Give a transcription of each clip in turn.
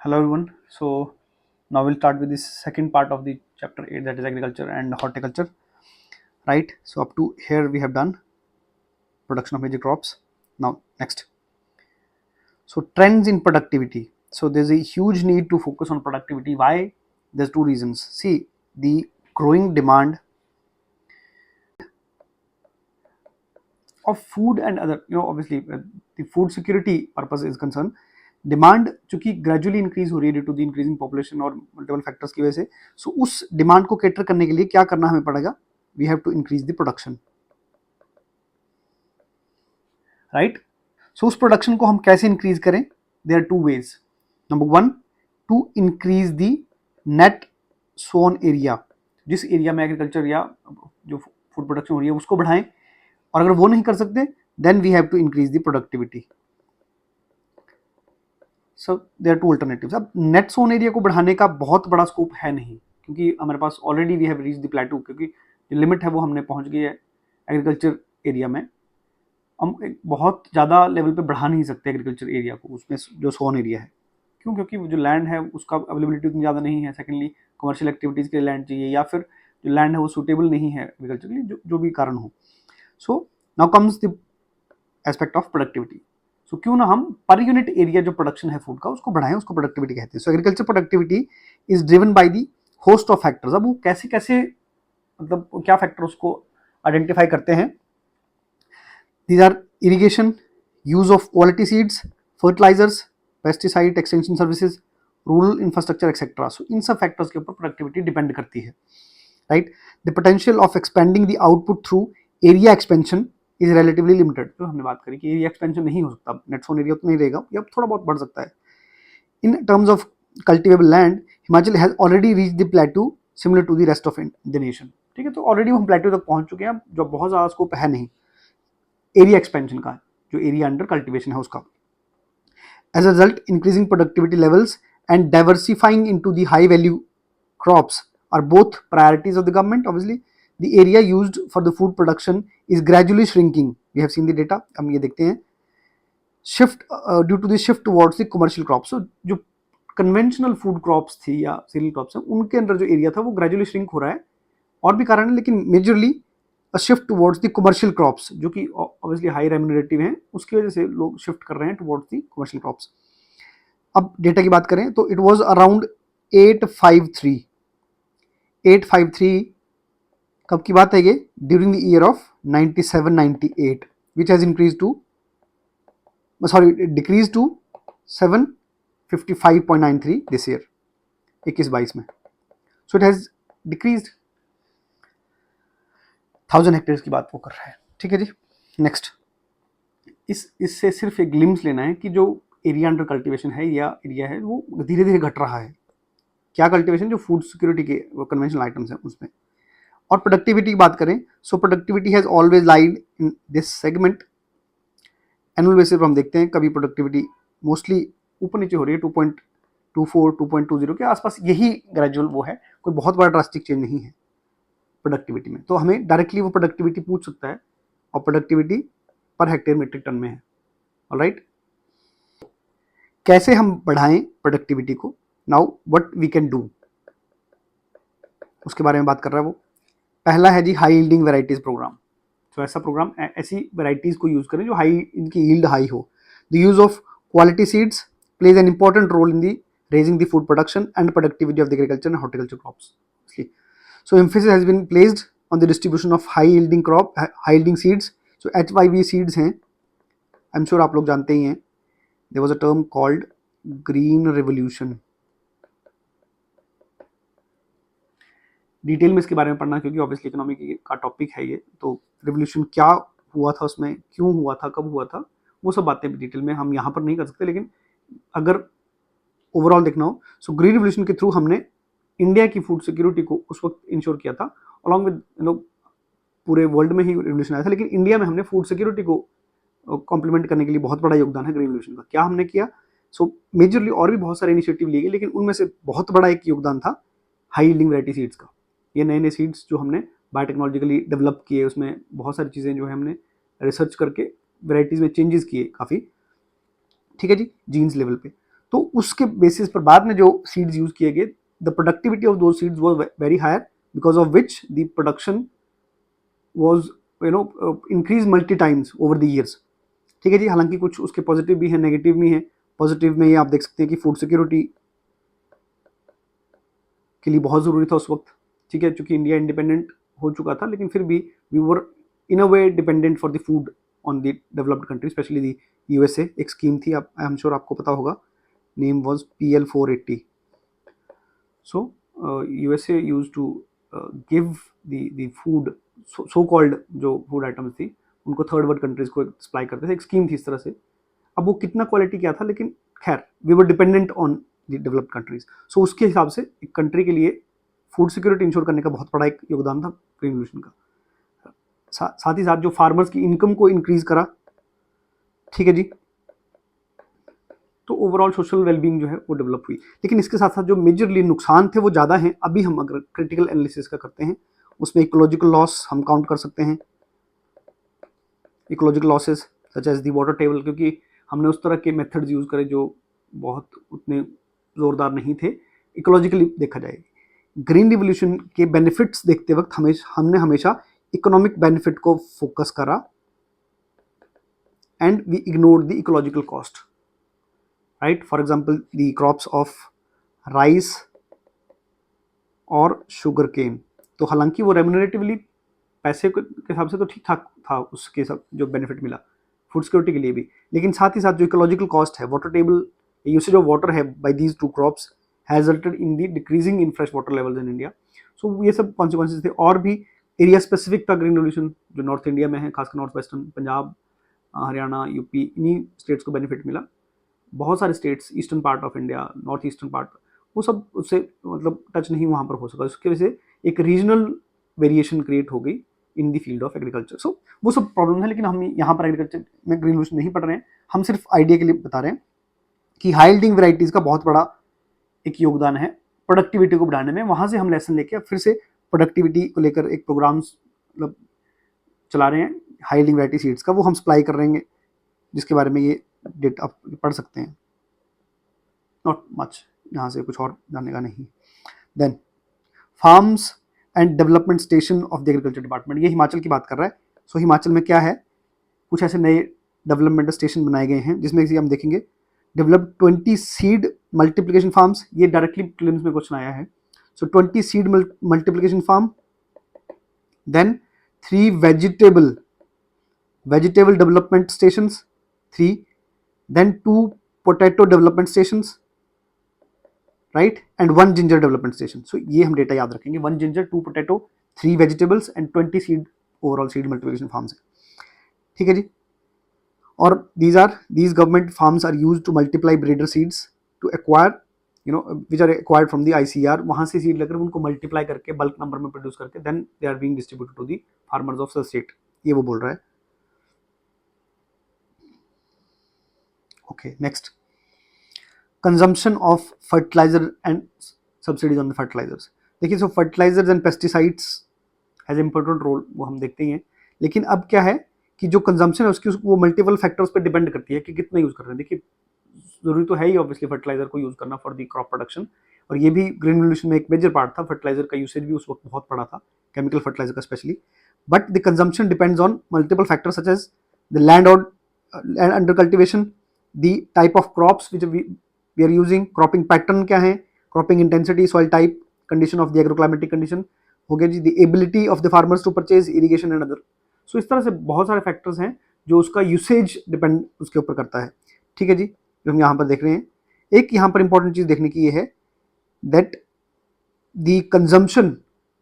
Hello everyone. So now we'll start with this second part of the chapter 8, that is agriculture and horticulture. Right. So up to here we have done production of major crops. Now next. So trends in productivity. So there's a huge need to focus on productivity. Why? There's two reasons. See, the growing demand of food and other, obviously the food security purpose is concerned. Demand चूंकि gradually increase हो रही है due to the increasing population और multiple factors की वजह से, सो उस demand को कैटर करने के लिए क्या करना हमें पड़ेगा? We have to increase the production, right? So उस प्रोडक्शन को हम कैसे इंक्रीज करें? There are two ways. Number one, to increase the net sown area. जिस एरिया में एग्रीकल्चर या जो फूड प्रोडक्शन हो रही है उसको बढ़ाएं, और अगर वो नहीं कर सकते then we have to increase the productivity. So there are two alternatives. अब नेट सोन एरिया को बढ़ाने का बहुत बड़ा स्कोप है नहीं, क्योंकि हमारे पास already we have reach the plateau, क्योंकि जो लिमिट है वो हमने पहुंच गई है एग्रीकल्चर एरिया में. हम बहुत ज़्यादा लेवल पे बढ़ा नहीं सकते एग्रीकल्चर एरिया को, उसमें जो सोन एरिया है. क्यों? क्योंकि जो लैंड है उसका अवेलेबिलिटी उतनी ज़्यादा नहीं है. सेकेंडली कमर्शियल एक्टिविटीज़ के लिए लैंड चाहिए, या फिर जो लैंड है वो सूटेबल नहीं है एग्रीकल्चर के लिए, जो भी कारण हो. So now comes the aspect of productivity. So क्यों ना हम पर यूनिट एरिया जो प्रोडक्शन है फूड का उसको बढ़ाएं, उसको प्रोडक्टिविटी कहते हैं. So agriculture productivity is driven by the host of factors. अब वो कैसे कैसे, मतलब क्या फैक्टर उसको आइडेंटिफाई करते हैं? These are irrigation, use of quality seeds, fertilisers, pesticide, extension services, rural infrastructure etcetera. So इन सब फैक्टर्स के ऊपर प्रोडक्टिविटी डिपेंड करती है, right? The potential of expanding the output through area expansion is relatively limited. जो हमने बात करी कि एरिया एक्सपेंशन नहीं हो सकता, नेट सोन एरिया उतना ही रहेगा या थोड़ा बहुत बढ़ सकता है. In terms of cultivable land, Himachal has already reach the plateau similar to the rest of the nation. ठीक है, तो ऑलरेडी हम प्लेटू तक पहुंच चुके हैं, जो बहुत ज़्यादा स्कोप है नहीं एरिया एक्सपेंशन का, जो एरिया अंडर कल्टिवेशन है उसका. As a result, increasing productivity levels and diversifying into the high value crops are both priorities of the government. Obviously the area used for the food production is gradually shrinking. We have seen the data. हम ये देखते हैं shift due to the shift towards the commercial crops. So जो conventional food crops थी या cereal crops हैं, उनके अंदर जो एरिया था वो gradually shrink हो रहा है. और भी कारण है, लेकिन majorly a shift towards the commercial crops, जो कि obviously high remunerative हैं, उसकी वजह से लोग shift कर रहे हैं towards the commercial crops. अब डेटा की बात करें तो it was around 853 कब की बात है ये? During the year of 97-98, which has increase to, sorry decrease to 755.93 this year 21-22 में. So it has decrease 1000 hectares की बात वो कर रहा है. ठीक है जी. नेक्स्ट, इससे सिर्फ एक ग्लिम्स लेना है कि जो एरिया अंडर कल्टिवेशन है या एरिया है वो धीरे धीरे घट रहा है. क्या कल्टिवेशन? जो फूड सिक्योरिटी के वो कन्वेंशनल आइटम्स हैं उसमें. और प्रोडक्टिविटी की बात करें, so productivity has always laid in this segment. Annual basis पर हम देखते हैं कभी प्रोडक्टिविटी मोस्टली ऊपर नीचे हो रही है, 2.24 2.20 के आसपास, यही ग्रेजुअल वो है, कोई बहुत बड़ा ड्रास्टिक चेंज नहीं है प्रोडक्टिविटी में. तो हमें डायरेक्टली वो प्रोडक्टिविटी पूछ सकता है, और productivity per hectare metric tonne में है. ऑलराइट, कैसे हम बढ़ाएं प्रोडक्टिविटी को? Now what we can do, उसके बारे में बात कर रहा है वो. पहला है जी हाई यील्डिंग वेराइटीज प्रोग्राम. तो ऐसा प्रोग्राम, ऐसी वेराइटीज को यूज करें जो हाई, इनकी यील्ड हाई हो. The use of quality seeds plays an important role in the raising the food production and productivity of the agriculture and horticulture crops. So emphasis has been placed on the distribution of high yielding crop, high yielding seeds. सो HYV seeds हैं, I am sure आप लोग जानते ही हैं. There was a term called green revolution. Detail में इसके बारे में पढ़ना, क्योंकि ऑब्वियसली इकोनॉमी का टॉपिक है ये. तो रिवोल्यूशन क्या हुआ था उसमें, क्यों हुआ था, कब हुआ था, वो सब बातें भी डिटेल में हम यहाँ पर नहीं कर सकते. लेकिन अगर ओवरऑल देखना हो, सो ग्रीन रिवोल्यूशन के थ्रू हमने इंडिया की फूड सिक्योरिटी को उस वक्त इंश्योर किया था. अलॉन्ग विद लोग पूरे वर्ल्ड में ही रिवोल्यूशन आया था, लेकिन इंडिया में हमने फूड सिक्योरिटी को कॉम्प्लीमेंट करने के लिए बहुत बड़ा योगदान है ग्रीन रिवोल्यूशन का. क्या हमने किया? सो मेजरली और भी बहुत सारे इनिशिएटिव लिए गए, लेकिन उनमें से बहुत बड़ा एक योगदान था हाई यील्डिंग वैरायटी सीड्स का. ये नए नए सीड्स जो हमने बायोटेक्नोलॉजिकली डेवलप किए, उसमें बहुत सारी चीज़ें जो है हमने रिसर्च करके वैरायटीज़ में चेंजेस किए काफ़ी. ठीक है जी, जीन्स लेवल पे. तो उसके बेसिस पर बाद में जो सीड्स यूज किए गए, the productivity of those seeds was very higher, because of which the production was increase multi times over the years. ठीक है जी। हालांकि कुछ उसके पॉजिटिव भी है, नेगेटिव भी है। पॉजिटिव में ये आप देख सकते हैं कि फूड सिक्योरिटी के लिए बहुत ज़रूरी था उस वक्त। ठीक है, क्योंकि इंडिया इंडिपेंडेंट हो चुका था, लेकिन फिर भी we were in a way dependent for the food on the developed country, specially the USA. एक स्कीम थी, आप आई एम श्योर आपको पता होगा, name was PL480। So USA used to give the food, so called जो food items थी उनको third world countries को सप्लाई करते थे। एक स्कीम थी इस तरह से। अब वो कितना क्वालिटी क्या था, लेकिन खैर we were dependent on the developed countries. So उसके हिसाब से एक कंट्री के लिए फूड सिक्योरिटी इंश्योर करने का बहुत बड़ा एक योगदान था ग्रीन रेवोल्यूशन का। साथ ही साथ जो फार्मर्स की इनकम को इंक्रीज करा। ठीक है जी। तो ओवरऑल सोशल वेलबींग जो है वो डेवलप हुई। लेकिन इसके साथ साथ जो मेजरली नुकसान थे वो ज़्यादा हैं। अभी हम अगर क्रिटिकल एनालिसिस का करते हैं, उसमें इकोलॉजिकल लॉस हम काउंट कर सकते हैं। Ecological losses such as the water table, क्योंकि हमने उस तरह के मेथड्स यूज़ करे जो बहुत उतने ज़ोरदार नहीं थे इकोलॉजिकली देखा जाए। ग्रीन रिवोल्यूशन के बेनिफिट्स देखते वक्त हमने हमेशा इकोनॉमिक बेनिफिट को फोकस करा and we ignored the ecological cost, right. For example the crops of rice और शुगर केन, तो हालांकि वो रेम्यूनरेटिवली पैसे के हिसाब से तो ठीक ठाक था, उसके सब जो बेनिफिट मिला फूड सिक्योरिटी के लिए भी, लेकिन साथ ही साथ जो इकोलॉजिकल कॉस्ट है, water table usage of water है by these two crops has resulted in the decreasing in fresh water levels in India. So ये सब कॉन्सिक्वेंसेज थे। और भी एरिया स्पेसिफिक था ग्रीन रेवोल्यूशन जो नॉर्थ इंडिया में है, खासकर north western Punjab, Haryana, UP, इन्हीं स्टेट्स को बेनिफिट मिला। बहुत सारे states eastern part of India, north eastern part, वो सब उससे मतलब टच नहीं वहाँ पर हो सका। उसकी वजह से एक रीजनल वेरिएशन क्रिएट हो गई इन दी फील्ड ऑफ एग्रीकल्चर। सो वो सब प्रॉब्लम है, लेकिन हम यहाँ पर एग्रीकल्चर में ग्रीन रेवोल्यूशन नहीं पढ़ रहे हैं। हम सिर्फ आइडिया के लिए बता रहे हैं कि हाई यील्डिंग वेराइटीज़ का बहुत बड़ा एक योगदान है प्रोडक्टिविटी को बढ़ाने में। वहाँ से हम लेसन लेके फिर से प्रोडक्टिविटी को लेकर एक प्रोग्राम्स मतलब चला रहे हैं हाई यील्डिंग वैरायटी सीड्स का, वो हम सप्लाई कर रहे हैं, जिसके बारे में ये डेट आप पढ़ सकते हैं। नॉट मच, यहाँ से कुछ और जानने का नहीं। Then farms and development station of the agriculture department, ये हिमाचल की बात कर रहा है। सो हिमाचल में क्या है, कुछ ऐसे नए डेवलपमेंट स्टेशन बनाए गए हैं, जिसमें हम देखेंगे डेवलप 20 सीड मल्टीप्लिकेशन फार्म्स। ये डायरेक्टली प्रीलिम्स में क्वेश्चन आया है। So 20 seed multiplication farm, then 3 vegetable development stations, 3, then 2 potato development stations, right, and 1 ginger development station. So ये हम डेटा याद रखेंगे, 1 ginger, 2 potato, 3 vegetables and 20 seed overall seed multiplication farms है। ठीक है जी। और these government farms are used to multiply breeder seeds to acquire which are acquired from the ICR। वहाँ से सीड लेकर उनको मल्टीप्लाई करके बल्क नंबर में प्रोड्यूस करके then they are being distributed to the farmers of the state। ये वो बोल रहा है। Okay, next, consumption of fertiliser and subsidies on the fertilisers. देखिए, so fertilisers and pesticides has important role, वो हम देखते ही हैं। लेकिन अब क्या है कि जो कंजम्पशन है उसकी वो मल्टीपल फैक्टर्स पे डिपेंड करती है कि कितना यूज़ कर रहे हैं। देखिए, जरूरी तो है ही ऑब्वियसली फर्टिलाइजर को यूज़ करना फॉर द क्रॉप प्रोडक्शन, और ये भी ग्रीन रेवोल्यूशन में एक मेजर पार्ट था। फर्टिलाइजर का यूसेज भी उस वक्त बहुत बड़ा था, केमिकल फर्टिलाइजर का specially. But the consumption depends on multiple factors such as the land under cultivation, the type of crops which we are using, cropping pattern क्या है, cropping intensity, soil type, condition of the agroclimatic condition हो गया जी, the ability of the farmers to purchase irrigation and other। so इस तरह से बहुत सारे factors हैं जो उसका यूसेज डिपेंड उसके ऊपर करता है। ठीक है जी, जो हम यहाँ पर देख रहे हैं। एक यहाँ पर इंपॉर्टेंट चीज़ देखने की ये है that the consumption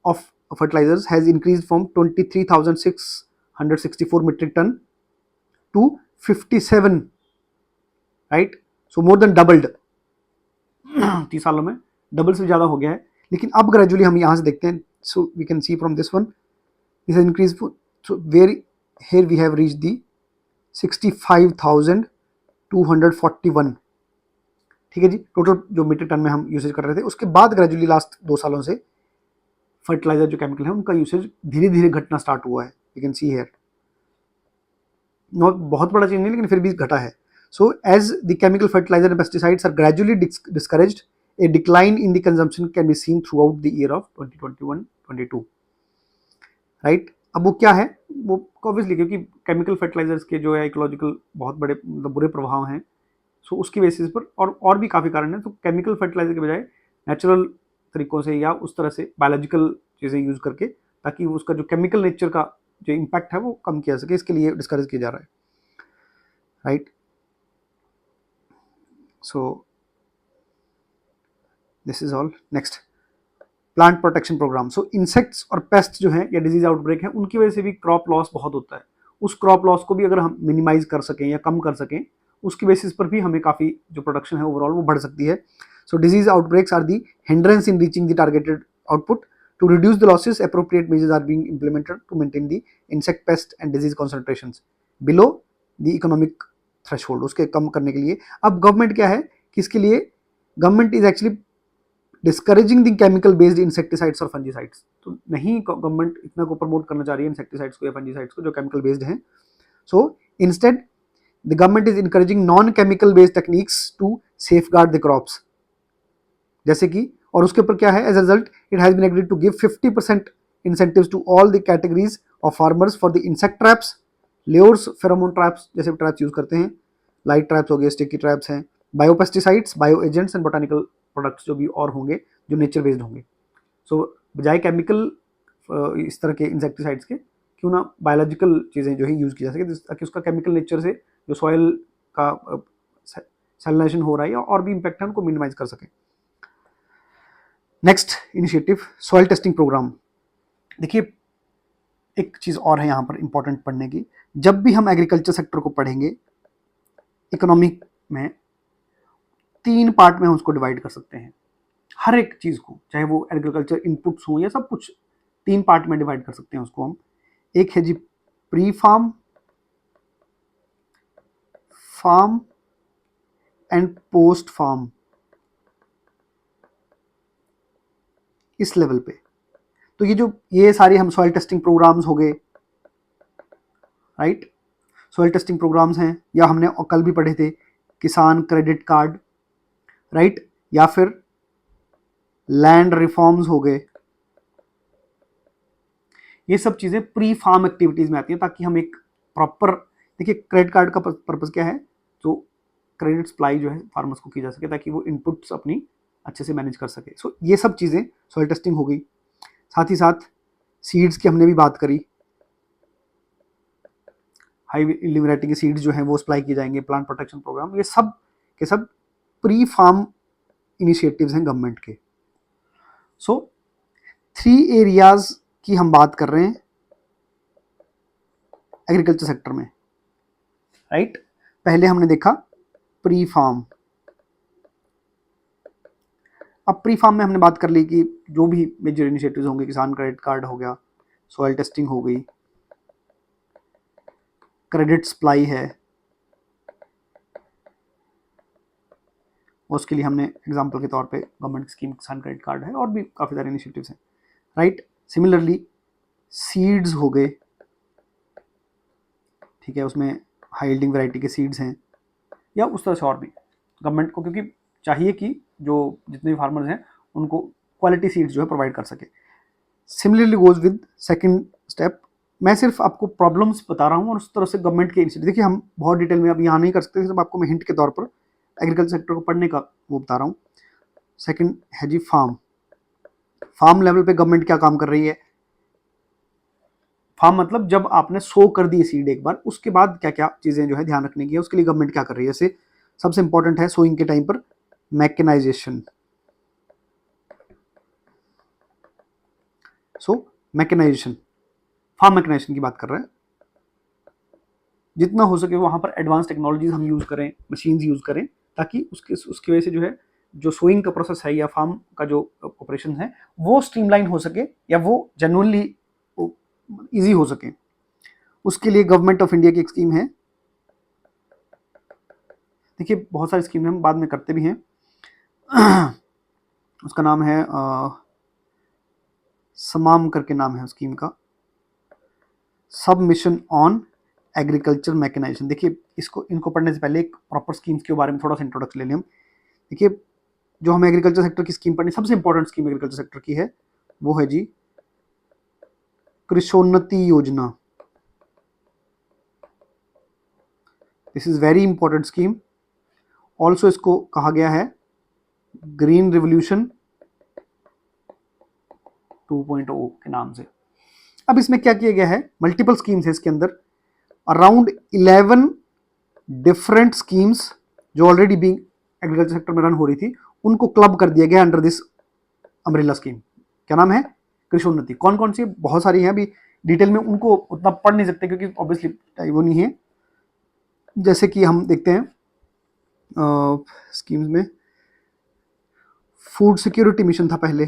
of fertilizers has increased from 23,664 metric ton to 57, right. So more than doubled, 30 सालों में डबल से ज़्यादा हो गया है। लेकिन अब ग्रेजुअली हम यहाँ से देखते हैं, so we can see from this one this increase, so where here we have reach the 65,241। ठीक है जी, टोटल जो मीट्रिक टन में हम यूसेज कर रहे थे। उसके बाद ग्रेजुअली लास्ट 2 सालों से फर्टिलाइजर जो केमिकल है उनका यूसेज धीरे धीरे घटना स्टार्ट हुआ है। You can see here, not बहुत बड़ा चेंज नहीं लेकिन फिर भी घटा है। So as the chemical fertilizer and pesticides are gradually discouraged, a decline in the consumption can be seen throughout the year of 2021-22, right. अब वो क्या है, वो ऑब्वियसली क्योंकि केमिकल फर्टिलाइजर्स के जो है इकोलॉजिकल बहुत बड़े मतलब बुरे प्रभाव हैं, सो उसकी बेसिस पर और भी काफ़ी कारण है। तो केमिकल फर्टिलाइजर के बजाय नेचुरल तरीकों से या उस तरह से बायोलॉजिकल चीज़ें यूज़ करके, ताकि उसका जो केमिकल नेचर का जो इम्पैक्ट है वो कम किया सके, इसके लिए डिस्करेज किया जा रहा है, right. So this is all. Next, plant protection programme. So insects और पेस्ट जो है या डिजीज आउटब्रेक है, उनकी वजह से भी क्रॉप लॉस बहुत होता है। उस क्रॉप लॉस को भी अगर हम मिनिमाइज कर सकें या कम कर सकें, उसकी बेसिस पर भी हमें काफ़ी जो प्रोडक्शन है ओवरऑल वो बढ़ सकती है। So disease outbreaks are the hindrance in reaching the targeted output. To reduce the losses, appropriate measures are being implemented to maintain the insect pest and disease concentrations below the economic threshold. उसके कम करने के लिए अब government क्या है कि इसके लिए government is actually discouraging the chemical based insecticides और फंजीसाइड्स। तो नहीं गवर्नमेंट इतना को प्रमोट करना चाह रही है इंसेक्टिसाइड्स को या फंजीसाइड्स को जो केमिकल बेस्ड हैं। So instead the government is encouraging non chemical based techniques to safeguard the crops, जैसे कि, और उसके ऊपर क्या है, as a result it has been agreed to give 50% incentives to all the categories of farmers for the insect traps, layers, pheromone traps जैसे traps use करते हैं, लाइट ट्रैप्स हो गए, स्टिकी ट्रैप्स हैं, biopesticides, bio agents and botanical products जो भी और होंगे जो नेचर बेस्ड होंगे। सो बजाय केमिकल इस तरह के इंसेक्टिसाइड्स के, क्यों ना बायोलॉजिकल चीज़ें जो है यूज़ की जा सके, ताकि उसका केमिकल नेचर से जो सॉइल का सैलिनेशन हो रहा है या और भी इम्पैक्ट है उनको मिनिमाइज कर सके। Next initiative, soil testing programme. देखिए एक चीज़ और है यहाँ पर इंपॉर्टेंट पढ़ने की, जब भी हम एग्रीकल्चर सेक्टर को पढ़ेंगे इकोनॉमिक में, 3 पार्ट में हम उसको डिवाइड कर सकते हैं। हर एक चीज़ को, चाहे वो एग्रीकल्चर इनपुट्स हों या सब कुछ, 3 पार्ट में डिवाइड कर सकते हैं उसको हम। एक है जी pre farm, farm and post farm, इस लेवल पे। तो ये सारे हम सॉइल टेस्टिंग प्रोग्राम्स हो गए, राइट। सॉइल टेस्टिंग प्रोग्राम्स हैं, या हमने कल भी पढ़े थे किसान क्रेडिट कार्ड, राइट, या फिर लैंड रिफॉर्म्स हो गए। ये सब चीज़ें प्री फार्म एक्टिविटीज़ में आती हैं, ताकि हम एक प्रॉपर, देखिए क्रेडिट कार्ड का पर्पज़ क्या है, तो क्रेडिट सप्लाई जो है फार्मर्स को की जा सके, ताकि वो इनपुट्स अपनी अच्छे से मैनेज कर सके। सो ये सब चीज़ें सॉइल टेस्टिंग हो गई। साथ ही साथ सीड्स की हमने भी बात करी, हाई यील्डिंग वैरायटी की सीड्स जो हैं वो सप्लाई की जाएंगे, प्लांट प्रोटेक्शन प्रोग्राम, ये सब के सब प्री फार्म इनिशिएटिव्स हैं गवर्नमेंट के। सो 3 एरियाज की हम बात कर रहे हैं एग्रीकल्चर सेक्टर में, राइट। पहले हमने देखा प्री फार्म। अब प्री फार्म में हमने बात कर ली कि जो भी मेजर इनिशिएटिव्स होंगे, किसान क्रेडिट कार्ड हो गया, सॉइल टेस्टिंग हो गई, क्रेडिट सप्लाई है, उसके लिए हमने एग्जांपल के तौर पे गवर्नमेंट स्कीम किसान क्रेडिट कार्ड है, और भी काफ़ी सारे इनिशिएटिव्स हैं, राइट। सिमिलरली सीड्स हो गए, ठीक है, उसमें हाई यील्डिंग वैरायटी के सीड्स हैं, या उस तरह से और भी गवर्नमेंट को, क्योंकि चाहिए कि जो जितने भी फार्मर्स हैं उनको क्वालिटी सीड्स जो है प्रोवाइड कर सके। Similarly goes with second step. मैं सिर्फ आपको प्रॉब्लम्स बता रहा हूँ और उस तरह से गवर्नमेंट के इनिशिएटिव, देखिए हम बहुत डिटेल में अब यहाँ नहीं कर सकते, सिर्फ आपको मैं हिंट के तौर पर एग्रीकल्चर सेक्टर को पढ़ने का वो बता रहा हूँ। सेकंड है जी फार्म। फार्म लेवल पे गवर्नमेंट क्या काम कर रही है, फार्म मतलब जब आपने सो कर दी सीड एक बार, उसके बाद क्या क्या चीज़ें जो है ध्यान रखने की है, उसके लिए गवर्नमेंट क्या कर रही है। जैसे सबसे इंपॉर्टेंट है सोइंग के टाइम पर मैकेनाइजेशन। सो मैकेनाइजेशन, फार्म मैकेनाइजेशन की बात कर रहे हैं। जितना हो सके वहाँ पर एडवांस टेक्नोलॉजीज हम यूज़ करें, मशीन्स यूज़ करें, ताकि उसकी वजह से जो है जो सोइंग का प्रोसेस है या फार्म का जो ऑपरेशन है वो स्ट्रीमलाइन हो सके, या वो जेन्युइनली ईजी हो सके। उसके लिए गवर्नमेंट ऑफ इंडिया की एक स्कीम है, देखिए बहुत सारी स्कीम हम बाद में करते भी हैं, उसका नाम है समाम करके नाम है स्कीम का, सब मिशन ऑन एग्रीकल्चर मैकेनाइजेशन। देखिए इनको पढ़ने से पहले एक प्रॉपर स्कीम्स के बारे में थोड़ा सा इंट्रोडक्शन ले लें हम। देखिए जो हमें एग्रीकल्चर सेक्टर की स्कीम पढ़नी, सबसे इंपॉर्टेंट स्कीम एग्रीकल्चर सेक्टर की है वो है जी कृषोन्नति योजना। This is very important scheme. Also इसको कहा गया है ग्रीन रिवोल्यूशन 2.0 के नाम से। अब इसमें क्या किया गया है, मल्टीपल स्कीम्स है इसके अंदर, अराउंड 11 डिफरेंट स्कीम्स जो ऑलरेडी भी एग्रीकल्चर सेक्टर में रन हो रही थी उनको क्लब कर दिया गया अंडर दिस अम्ब्रेला स्कीम। क्या नाम है, कृषोन्नति। कौन कौन सी, बहुत सारी हैं, अभी डिटेल में उनको उतना पढ़ नहीं सकते क्योंकि ऑब्वियसली वो नहीं है। जैसे कि हम देखते हैं स्कीम्स में फूड सिक्योरिटी मिशन था पहले,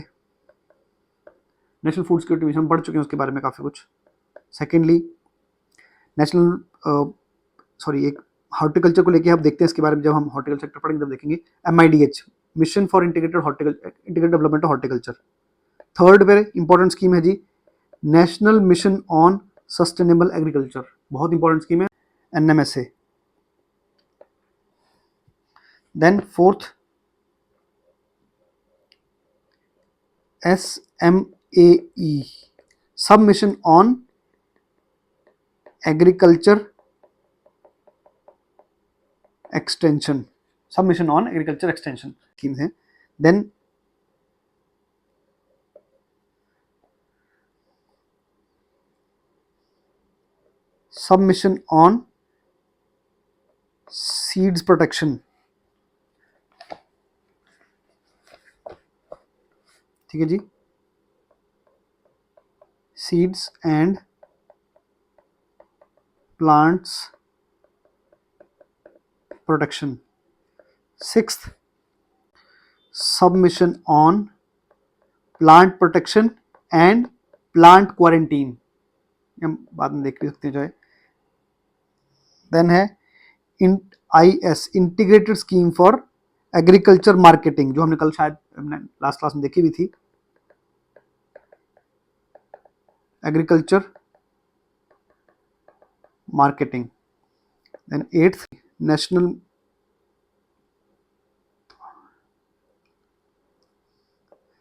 नेशनल फूड सिक्योरिटी मिशन पढ़ चुके हैं उसके बारे में काफ़ी कुछ। सेकेंडली एक हॉर्टिकल्चर को लेके आप देखते हैं इसके बारे में, जब हम हॉर्टिकल्चर सेक्टर पढ़ेंगे तब देखेंगे। MIDH mission for integrated development horticulture. Third very important scheme है जी national mission on sustainable agriculture, बहुत इंपॉर्टेंट स्कीम है, NMSA। Then fourth SMAE sub mission on agriculture extension, sub mission on agriculture extension schemes हैं। Then sub mission on seeds protection, ठीक है जी, seeds and plants protection. Sixth sub mission on plant protection and plant quarantine, हम बाद में देख सकते हैं जो है। देन है IS integrated scheme for agriculture marketing, जो हमने कल शायद लास्ट क्लास में देखी भी थी, agriculture marketing. Then eighth national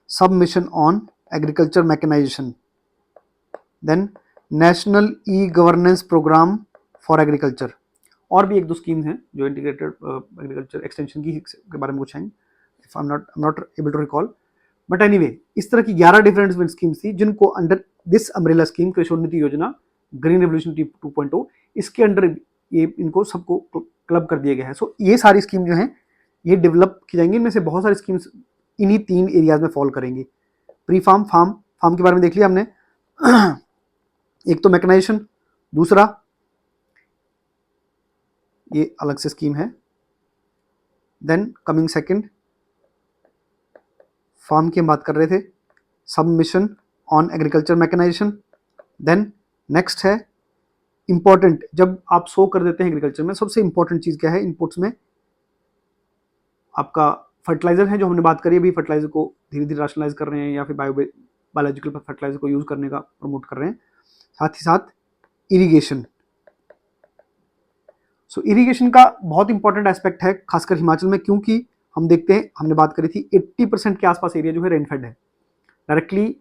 sub mission on agriculture mechanisation. Then national governance programme for agriculture. और भी एक दो स्कीम्स हैं जो इंटीग्रेटेड एग्रीकल्चर एक्सटेंशन की के बारे में कुछ हैं, if I am not able to recall, but anyway इस तरह की 11 डिफरेंट स्कीम्स थी जिनको under this umbrella scheme Krishonnati Yojana green revolution 2.0 इसके अंडर ये इनको सबको क्लब कर दिया गया है। सो ये सारी स्कीम जो हैं ये डेवलप की जाएंगी, इनमें से बहुत सारी स्कीम्स इन्हीं 3 एरियाज में फॉल करेंगी। प्री फार्म, फार्म के बारे में देख लिया हमने, एक तो मैकेनाइजेशन, दूसरा ये अलग से स्कीम है। देन कमिंग सेकंड फार्म की हम बात कर रहे थे, सब mission on agriculture mechanisation. Then next है इंपॉर्टेंट, जब आप सो कर देते हैं एग्रीकल्चर में सबसे इंपॉर्टेंट चीज क्या है इनपुट्स में, आपका फर्टिलाइजर है जो हमने बात करी अभी, फर्टिलाइजर को धीरे धीरे राशनलाइज कर रहे हैं या फिर बायोलॉजिकल फर्टिलाइजर को यूज करने का प्रमोट कर रहे हैं। साथ ही साथ इरिगेशन। सो इरिगेशन का बहुत इंपॉर्टेंट एस्पेक्ट है खासकर हिमाचल में, क्योंकि हम देखते हैं, हमने बात करी थी 80% के आसपास एरिया जो है रेनफेड है, डायरेक्टली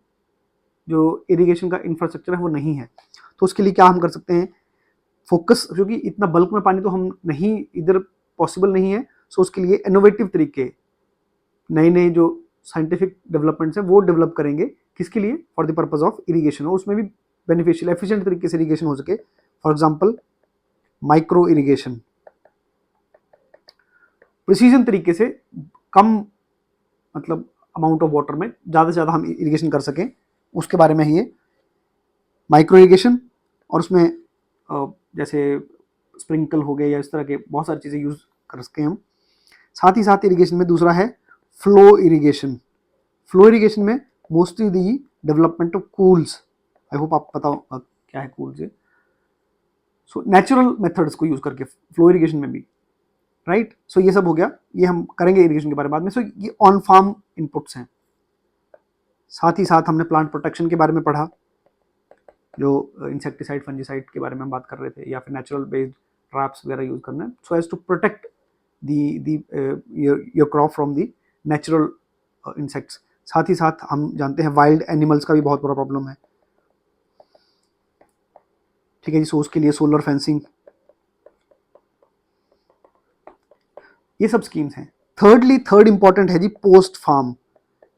जो इरिगेशन का इंफ्रास्ट्रक्चर है वो नहीं है। तो उसके लिए क्या हम कर सकते हैं, फोकस, क्योंकि इतना बल्क में पानी तो हम नहीं, इधर पॉसिबल नहीं है। सो उसके लिए इनोवेटिव तरीके, नए नए जो साइंटिफिक डेवलपमेंट्स हैं वो डेवलप करेंगे, किसके लिए, for the purpose of irrigation, और उसमें भी बेनिफिशियल एफिशिएंट तरीके से इरिगेशन हो सके। For example micro irrigation, precision तरीके से कम मतलब अमाउंट ऑफ वाटर में ज़्यादा से ज़्यादा हम इरिगेशन कर सकें, उसके बारे में है ये माइक्रो इरिगेशन। और उसमें जैसे स्प्रिंकल हो गए या इस तरह के बहुत सारी चीज़ें यूज़ कर सकते हैं हम। साथ ही साथ इरिगेशन में दूसरा है फ्लो इरिगेशन। फ्लो इरिगेशन में mostly the development of cools, I hope आप पता क्या है कूल्स है। सो नेचुरल मेथड्स को यूज करके फ्लो इरिगेशन में भी, राइट। सो ये सब हो गया, ये हम करेंगे इरिगेशन के बारे में बाद में। सो ये ऑन फार्म इनपुट्स हैं। साथ ही साथ हमने प्लांट प्रोटेक्शन के बारे में पढ़ा, जो इंसेक्टिसाइड फंजीसाइड के बारे में हम बात कर रहे थे, या फिर नेचुरल बेस्ड ट्रैप्स वगैरह यूज़ करना है so as to protect your crop from the natural insects. साथ ही साथ हम जानते हैं वाइल्ड एनिमल्स का भी बहुत बड़ा प्रॉब्लम है, ठीक है जी। सो उसके लिए सोलर फेंसिंग, ये सब स्कीम्स हैं। थर्ड इंपॉर्टेंट है जी post farm.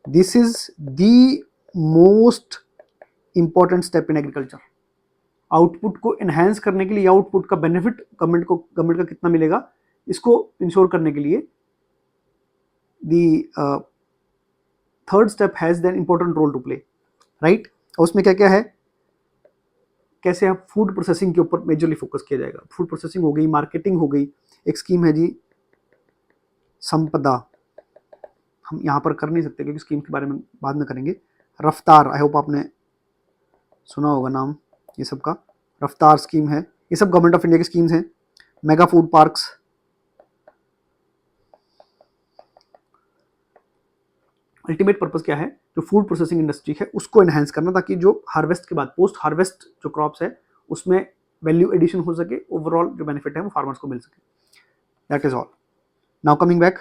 This is the most important step in agriculture. Output को एनहांस करने के लिए, आउटपुट का बेनिफिट गवर्नमेंट का कितना मिलेगा, इसको इंश्योर करने के लिए the third step has than important role to play, right. और उसमें क्या क्या है, कैसे आप फूड प्रोसेसिंग के ऊपर मेजरली फोकस किया जाएगा। फूड प्रोसेसिंग हो गई, मार्केटिंग हो गई। एक स्कीम है जी संपदा, हम यहाँ पर कर नहीं सकते क्योंकि स्कीम के बारे में बाद में करेंगे। रफ्तार, आई होप आपने सुना होगा नाम ये सब का। रफ्तार स्कीम है, ये सब गवर्नमेंट ऑफ इंडिया की स्कीम्स हैं। Mega food parks, ultimate purpose क्या है, जो फूड प्रोसेसिंग इंडस्ट्री है उसको एनहांस करना, ताकि जो हार्वेस्ट के बाद पोस्ट हार्वेस्ट जो क्रॉप्स है उसमें वैल्यू एडिशन हो सके, ओवरऑल जो बेनिफिट है वो फार्मर्स को मिल सके। That is all. Now coming back,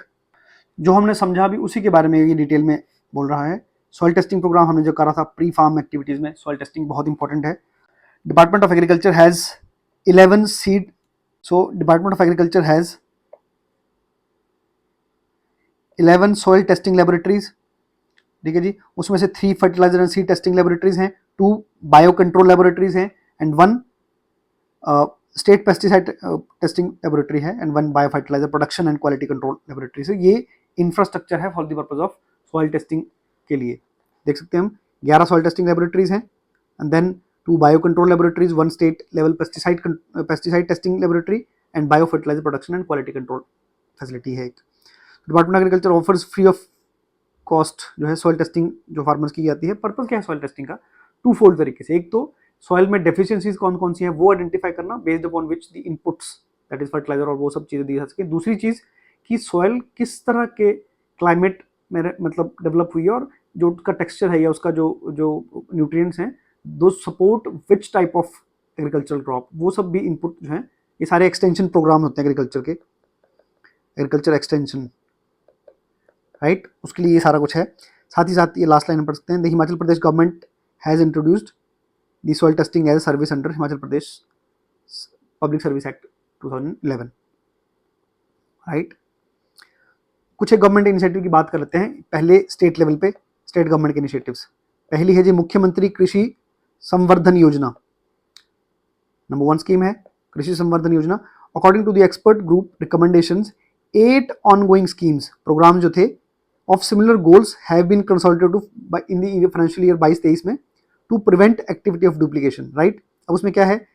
जो हमने समझा अभी उसी के बारे में ये डिटेल में बोल रहा है। सॉइल टेस्टिंग प्रोग्राम हमने जो करा था प्री फार्म एक्टिविटीज में, सॉइल टेस्टिंग बहुत इंपॉर्टेंट है। Department of agriculture has 11 seed, so department of agriculture has 11 soil testing laboratories, ठीक है जी। उसमें से 3 fertiliser and seed testing laboratories हैं, 2 बायो कंट्रोल लेबोरेटरीज हैं and 1 state pesticide testing laboratory है and 1 bio fertiliser production and quality control laboratory है। ये इंफ्रास्ट्रक्चर है for the purpose of soil testing के लिए। देख सकते हैं हम 11 सॉइल टेस्टिंग लेबोरेटरीज हैं and then 2 bio control laboratories, 1 state level pesticide testing laboratory and bio fertiliser production and quality control facility है। Department of agriculture offers free of cost जो है सॉइल टेस्टिंग जो फार्मर्स की जाती है। Purpose क्या है सॉइल टेस्टिंग का, 2 फोल्ड तरीके से। एक तो सॉइल में डेफिशिएंसीज कौन कौन सी हैं वो आइडेंटिफाई करना, based upon which the inputs that is fertiliser और वो सब चीज़ें दी जा सके। दूसरी चीज़ कि सॉइल किस तरह के क्लाइमेट में मतलब डेवलप हुई है और जो उसका टेक्सचर है या उसका जो न्यूट्रिएंट्स हैं दो support which type of agricultural crop, वो सब भी इनपुट जो है। ये सारे एक्सटेंशन प्रोग्राम होते हैं एग्रीकल्चर के, एग्रीकल्चर एक्सटेंशन, राइट, उसके लिए ये सारा कुछ है। साथ ही साथ ये लास्ट लाइन में पढ़ सकते हैं, the Himachal Pradesh government has introduced the soil testing as service under Himachal Pradesh public service act 2011, right. कुछ एक गवर्नमेंट इनिशिएटिव की बात कर लेते हैं पहले स्टेट लेवल पे, स्टेट गवर्नमेंट के इनिशिएटिव्स। पहली है जी मुख्यमंत्री कृषि संवर्धन योजना, नंबर 1 स्कीम है Krishi Sanvardhan Yojana. According to the expert group recommendations 8 ongoing schemes, programme जो थे of similar goals have been consolidated in the financial year 22-23 में to prevent activity of duplication, right. अब उसमें क्या है,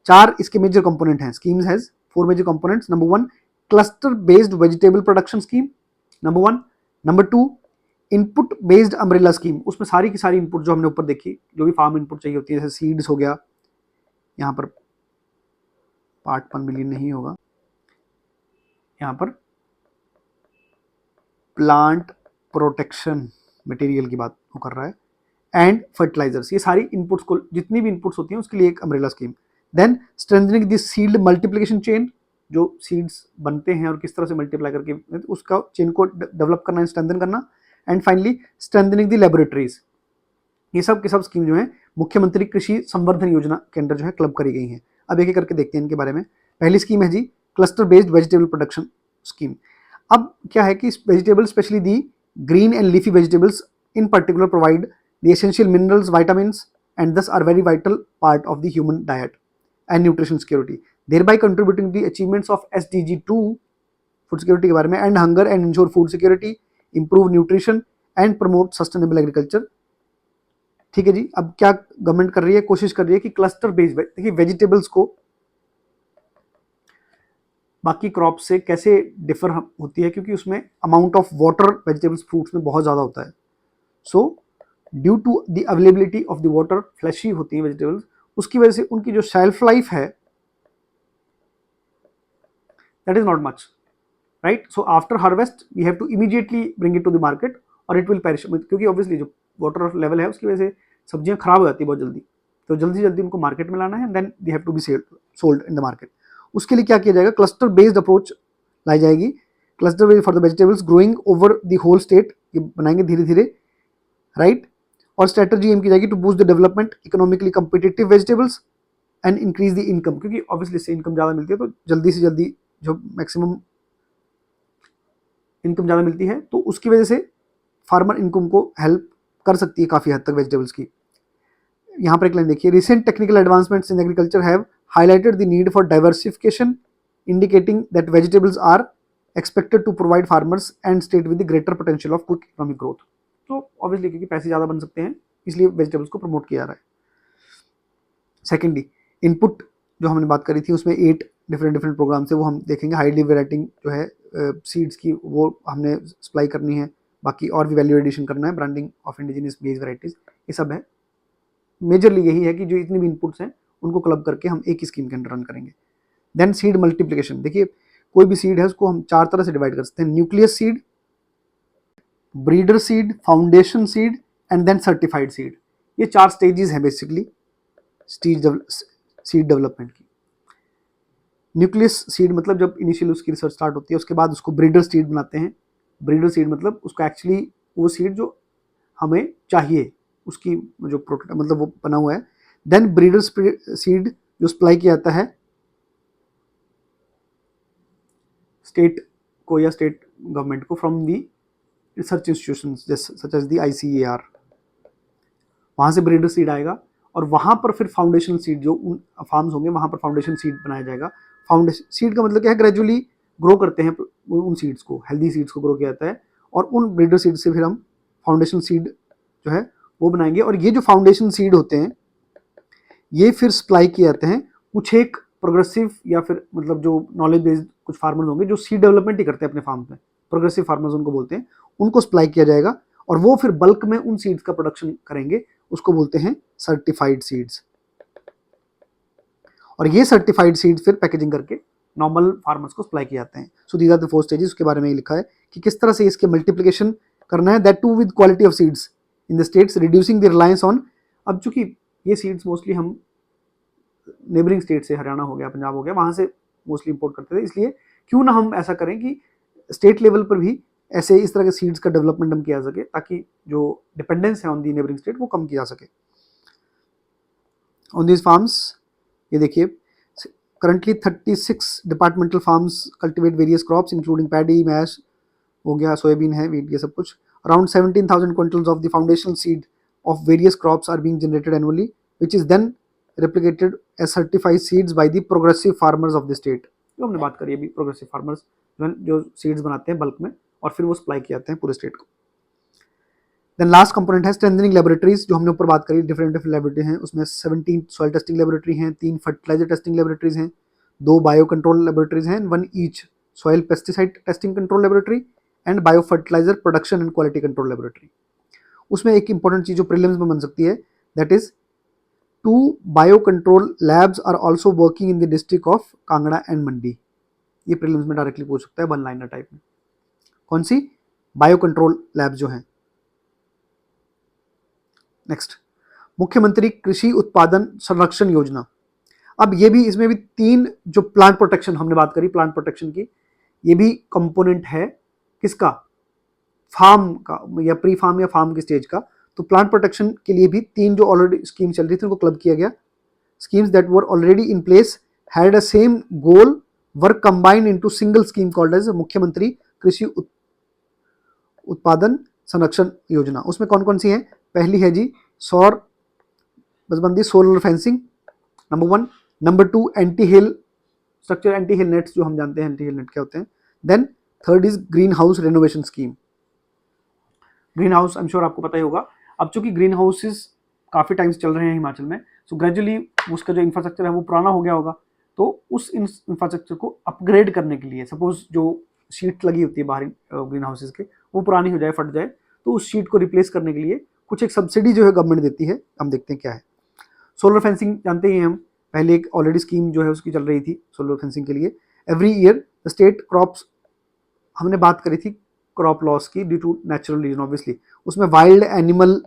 4 इसके मेजर कंपोनेंट हैं। Schemes has 4 major components. Number 1 cluster based vegetable production scheme, number 1। Number 2 input based umbrella scheme, उसमें सारी की सारी इनपुट जो हमने ऊपर देखी, जो भी फार्म इनपुट चाहिए होती है, जैसे सीड्स हो गया, यहाँ पर पार्ट 1 मिलियन नहीं होगा, यहाँ पर प्लांट प्रोटेक्शन मटेरियल की बात वो कर रहा है, एंड फर्टिलाइजर्स, ये सारी इनपुट्स को, जितनी भी इनपुट्स होती हैं उसके लिए एक umbrella scheme. Then strengthening the seed multiplication chain, जो सीड्स बनते हैं और किस तरह से मल्टीप्लाई करके उसका चेन को डेवलप करना, स्ट्रेंथन करना। And finally strengthening the laboratories. ये सब की सब स्कीम जो है मुख्यमंत्री कृषि संवर्धन योजना के अंडर जो है क्लब करी गई हैं। अब एक एक करके देखते हैं इनके बारे में। पहली स्कीम है जी cluster based vegetable production scheme. अब क्या है कि vegetable specially the green and leafy vegetables in particular provide the essential minerals, vitamins and thus are very vital part of the human diet and nutrition security, thereby contributing to the achievements of SDG 2 food security के बारे में, and hunger and ensure food security, improve nutrition and promote sustainable agriculture. ठीक है जी। अब क्या government कर रही है, कोशिश कर रही है कि क्लस्टर बेस्ड, देखिए वेजिटेबल्स को बाकी क्रॉप से कैसे डिफर होती है, क्योंकि उसमें amount of water vegetables fruits में बहुत ज़्यादा होता है। So due to the availability of the water, fleshy होती है वेजिटेबल्स, उसकी वजह से उनकी जो शेल्फ लाइफ है that is not much, right? So after harvest we have to immediately bring it to the market or it will perish, क्योंकि obviously जो water level है उसकी वजह से सब्जियां खराब हो जाती है बहुत जल्दी, तो जल्दी से जल्दी उनको मार्केट में लाना है, then they have to be sold in the market. उसके लिए क्या किया जाएगा, क्लस्टर बेस्ड अप्रोच लाई जाएगी, cluster based for the vegetables growing over the whole state, ये बनाएंगे धीरे धीरे, राइट। और स्ट्रेटजी एम की जाएगी to boost the development economically competitive vegetables and increase the income, क्योंकि ऑब्वियसली इससे इनकम ज़्यादा मिलती है, तो जल्दी से जल्दी जो मैक्सिमम इनकम ज़्यादा मिलती है तो उसकी वजह से फार्मर इनकम को हेल्प कर सकती है काफ़ी हद तक वेजिटेबल्स की। यहाँ पर एक लाइन देखिए, recent technical advancements in agriculture have highlighted the need for diversification indicating that vegetables are expected to provide farmers and state with the greater potential of quick economic growth. तो obviously क्योंकि पैसे ज़्यादा बन सकते हैं इसलिए vegetables को promote किया जा रहा है। सेकेंडली इनपुट जो हमने बात करी थी उसमें 8 डिफरेंट प्रोग्राम से वो हम देखेंगे। हाईली वेराइटिंग जो है सीड्स की वो हमने सप्लाई करनी है, बाकी और भी वैल्यू एडिशन करना है, branding of indigenous base varieties, ये सब है। मेजरली यही है कि जो इतनी भी इनपुट्स हैं उनको क्लब करके हम एक ही स्कीम के अंदर रन करेंगे। देन सीड मल्टीप्लिकेशन, देखिए कोई भी सीड है उसको हम 4 तरह से डिवाइड कर सकते हैं, nucleus seed, breeder seed, foundation seed and then certified seed. ये 4 स्टेजेस हैं बेसिकली सीड डेवलपमेंट की। न्यूक्लियस सीड मतलब जब इनिशियल उसकी रिसर्च स्टार्ट होती है, उसके बाद उसको ब्रीडर सीड बनाते हैं। ब्रीडर सीड मतलब उसको एक्चुअली वो सीड जो हमें चाहिए उसकी जो प्रोडक्ट मतलब वो बना हुआ है। देन ब्रीडर सीड जो सप्लाई किया जाता है स्टेट को या स्टेट गवर्नमेंट को from the research institutions such as the ICAR, वहाँ से ब्रीडर सीड आएगा और वहाँ पर फिर फाउंडेशन सीड जो उन फार्म्स होंगे वहाँ पर फाउंडेशन सीड बनाया जाएगा। फाउंडेशन सीड का मतलब क्या है, ग्रेजुअली ग्रो करते हैं उन सीड्स को, हेल्दी सीड्स को ग्रो किया जाता है और उन ब्रीडर सीड से फिर हम फाउंडेशन सीड जो है वो बनाएंगे। और ये जो फाउंडेशन सीड होते हैं ये फिर सप्लाई किए जाते हैं कुछ एक प्रोग्रेसिव या फिर मतलब जो नॉलेज बेस्ड कुछ फार्मर्स होंगे जो सीड डेवलपमेंट ही करते हैं अपने फार्म में, प्रोग्रेसिव फार्मर्स उनको बोलते हैं, उनको सप्लाई किया जाएगा और वो फिर बल्क में उन सीड्स का प्रोडक्शन करेंगे, उसको बोलते हैं सर्टिफाइड सीड्स। और ये सर्टिफाइड सीड्स फिर पैकेजिंग करके नॉर्मल फार्मर्स को सप्लाई किए जाते हैं। So these are the 4 stages, उसके बारे में लिखा है कि किस तरह से इसके मल्टीप्लिकेशन करना है, that too with quality of seeds in the states reducing the reliance on. अब चूंकि ये सीड्स मोस्टली हम नेबरिंग स्टेट से, हरियाणा हो गया, पंजाब हो गया, वहाँ से मोस्टली इंपोर्ट करते थे, इसलिए क्यों ना हम ऐसा करें कि स्टेट लेवल पर भी ऐसे इस तरह के सीड्स का डेवलपमेंट हम किया जा सके ताकि जो डिपेंडेंस है ऑन दी नेबरिंग स्टेट वो कम किया जा सके। ऑन दिस फार्म्स ये देखिए currently 36 departmental farms cultivate various crops including paddy, मैश हो गया, सोयाबीन है, वीट, ये सब कुछ। Around 17,000 quintals of the foundation seed of various crops are being generated annually which is then replicated as certified seeds by the progressive farmers of the state। जो हमने बात करी अभी, प्रोग्रेसिव फार्मर्स जो सीड्स बनाते हैं बल्क में और फिर वो सप्लाई किए जाते हैं पूरे स्टेट को। देन लास्ट कंपोनेंट है स्ट्रेंथनिंग लेबोरेटरीज, जो हमने ऊपर बात करी, डिफरेंट लेबोरेटरी हैं, उसमें 17 सॉइल टेस्टिंग लेबोरेटरी हैं, 3 फर्टिलाइजर टेस्टिंग लेबोरेटरीज हैं, 2 बायो कंट्रोल लेबोरेटरीज हैं, 1 each soil pesticide testing control laboratory and bio fertiliser production and quality control laboratory. उसमें एक इंपॉर्टेंट चीज जो प्रीलिम्स में बन सकती है, that is 2 biocontrol labs are also working in the district of Kangra and Mandi. ये प्रीलिम्स में डायरेक्टली पूछ सकता है 1 लाइनर टाइप में। कौन सी? बायोकंट्रोल लैब्स जो हैं। नेक्स्ट, मुख्यमंत्री कृषि उत्पादन संरक्षण योजना। अब ये भी, इसमें भी 3 जो प्लांट प्रोटेक्शन हमने बात करी, प्लांट प्रोटेक्शन की, ये भी कंपोनेंट है किसका? फार्म का या प्री फार्म या फार्म की स्टेज का। तो प्लांट प्रोटेक्शन के लिए भी 3 जो ऑलरेडी स्कीम चल रही थी उनको क्लब किया गया। Schemes that were already in place had a same goal were combined into single scheme called as Mukhyamantri Krishi उत्पादन संरक्षण योजना। उसमें कौन कौन सी है? पहली है जी सौर बसबंदी, solar fencing, number 1। Number 2 anti hail structure, anti hail nets जो हम जानते हैं एंटी हेल नेट क्या होते हैं। Then third is green house renovation scheme. Green house I am sure आपको पता ही होगा। अब चूंकि ग्रीन हाउसेज काफ़ी टाइम से चल रहे हैं हिमाचल में, सो ग्रेजुअली उसका जो इंफ्रास्ट्रक्चर है वो पुराना हो गया होगा, तो उस इंफ्रास्ट्रक्चर को अपग्रेड करने के लिए, सपोज जो शीट लगी होती है बाहरी ग्रीन हाउसेज के, वो पुरानी हो जाए, फट जाए, तो उस शीट को रिप्लेस करने के लिए कुछ एक सब्सिडी जो है गवर्नमेंट देती है। हम देखते हैं क्या है। सोलर फेंसिंग जानते ही हम, पहले एक ऑलरेडी स्कीम जो है उसकी चल रही थी सोलर फेंसिंग के लिए। Every year the state crops, हमने बात करी थी क्रॉप लॉस की due to natural reason obviously, उसमें वाइल्ड एनिमल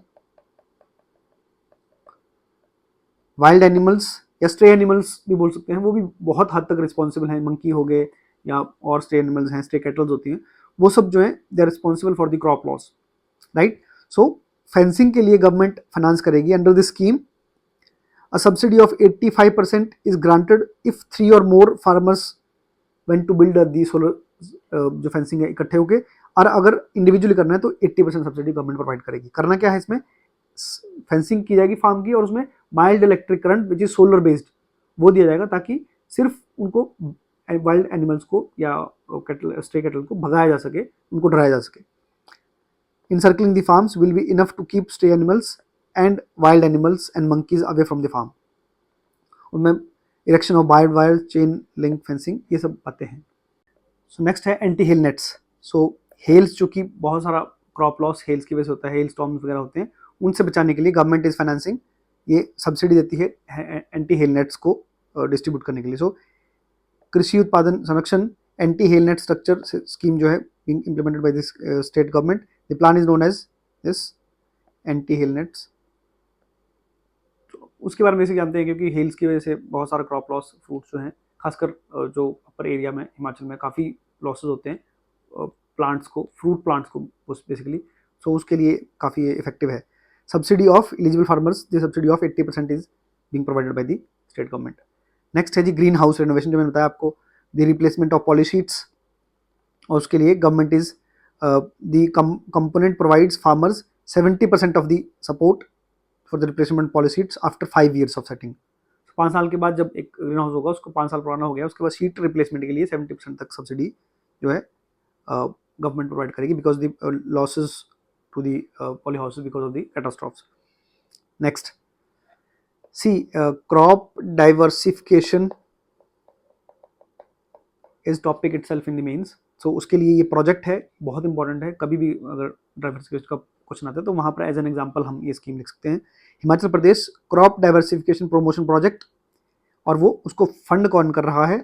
वाइल्ड एनिमल्स या स्ट्रे एनिमल्स भी बोल सकते हैं, वो भी बहुत हद तक रिस्पॉन्सिबल हैं, मंकी हो गए या और स्ट्रे एनिमल्स हैं, स्ट्रे कैटल्स होती हैं, वो सब जो है they are responsible for the crop loss, right. So fencing के लिए गवर्नमेंट फाइनेंस करेगी under this scheme. A subsidy of 85% is granted if 3 or more farmers went to build the solar जो फेंसिंग है इकट्ठे होके, और अगर इंडिविजुअली करना है तो 80% सब्सिडी गवर्नमेंट प्रोवाइड करेगी। करना क्या है इसमें, फेंसिंग की जाएगी फार्म की और उसमें mild electric current which is solar based वो दिया जाएगा, ताकि सिर्फ उनको वाइल्ड एनिमल्स को या कैटल स्ट्रे कैटल को भगाया जा सके, उनको डराया जा सके। Encircling the farms will be enough to keep stray animals and wild animals and monkeys away from the farm. उनमें erection of barbed wire, chain link fencing, ये सब बातें हैं। सो नेक्स्ट है anti hail nets. So hails, जो कि बहुत सारा क्रॉप लॉस हेल्स की वजह से होता है, हेल स्टॉर्म्स वगैरह होते हैं, उनसे बचाने के लिए गवर्नमेंट इज फाइनेंसिंग, ये सब्सिडी देती है एंटी हेल नेट्स को डिस्ट्रीब्यूट करने के लिए। सो कृषि उत्पादन संरक्षण anti hail net structure scheme जो है being implemented by this state government. The plan is known as this anti hail nets. उसके बारे में इसे जानते हैं क्योंकि हेल्स की वजह से बहुत सारा क्रॉप लॉस, फ्रूट्स जो हैं खासकर जो अपर एरिया में हिमाचल में काफ़ी लॉसेस होते हैं प्लांट्स को, फ्रूट प्लांट्स को बेसिकली, सो उसके लिए काफ़ी इफेक्टिव है। Subsidy of eligible farmers, the subsidy of 80% is being provided by the state government. Next है जी ग्रीन हाउस रेनोवेशन, जो मैंने बताया आपको, द रिप्लेसमेंट ऑफ पॉलीशीट्स, और उसके लिए government is the component provides farmers 70% of the support for the replacement polysheets after 5 years of setting. 5 साल के बाद जब एक ग्रीन हाउस होगा, उसको 5 साल पुराना हो गया, उसके बाद शीट रिप्लेसमेंट के लिए 70% तक सब्सिडी जो है गवर्नमेंट प्रोवाइड करेगी, because the losses to the poly houses because of the catastrophes. Next C crop diversification is topic itself in the mains. So उसके लिए ये प्रोजेक्ट है, बहुत इंपॉर्टेंट है, कभी भी अगर डाइवर्सिफिकेशन का क्वेश्चन आता है तो वहाँ पर एज एन एग्जांपल हम ये स्कीम लिख सकते हैं। Himachal Pradesh crop diversification promotion project, और वो उसको फंड कौन कर रहा है,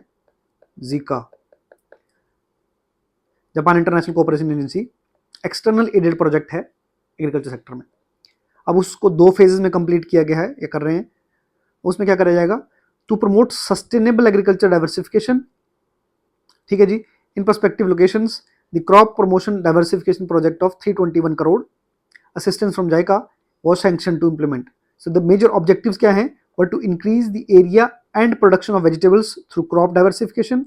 JICA, Japan international cooperation agency. External aided project है एग्रीकल्चर सेक्टर में। अब उसको 2 फेजेज में कंप्लीट किया गया है, ये कर रहे हैं। उसमें क्या करा जाएगा, to promote sustainable agriculture diversification, ठीक है जी, in prospective locations, the crop promotion diversification project of 321 crore assistance from JICA was sanctioned to implement. So the major objectives क्या हैं, were to increase the area and production of vegetables through crop diversification,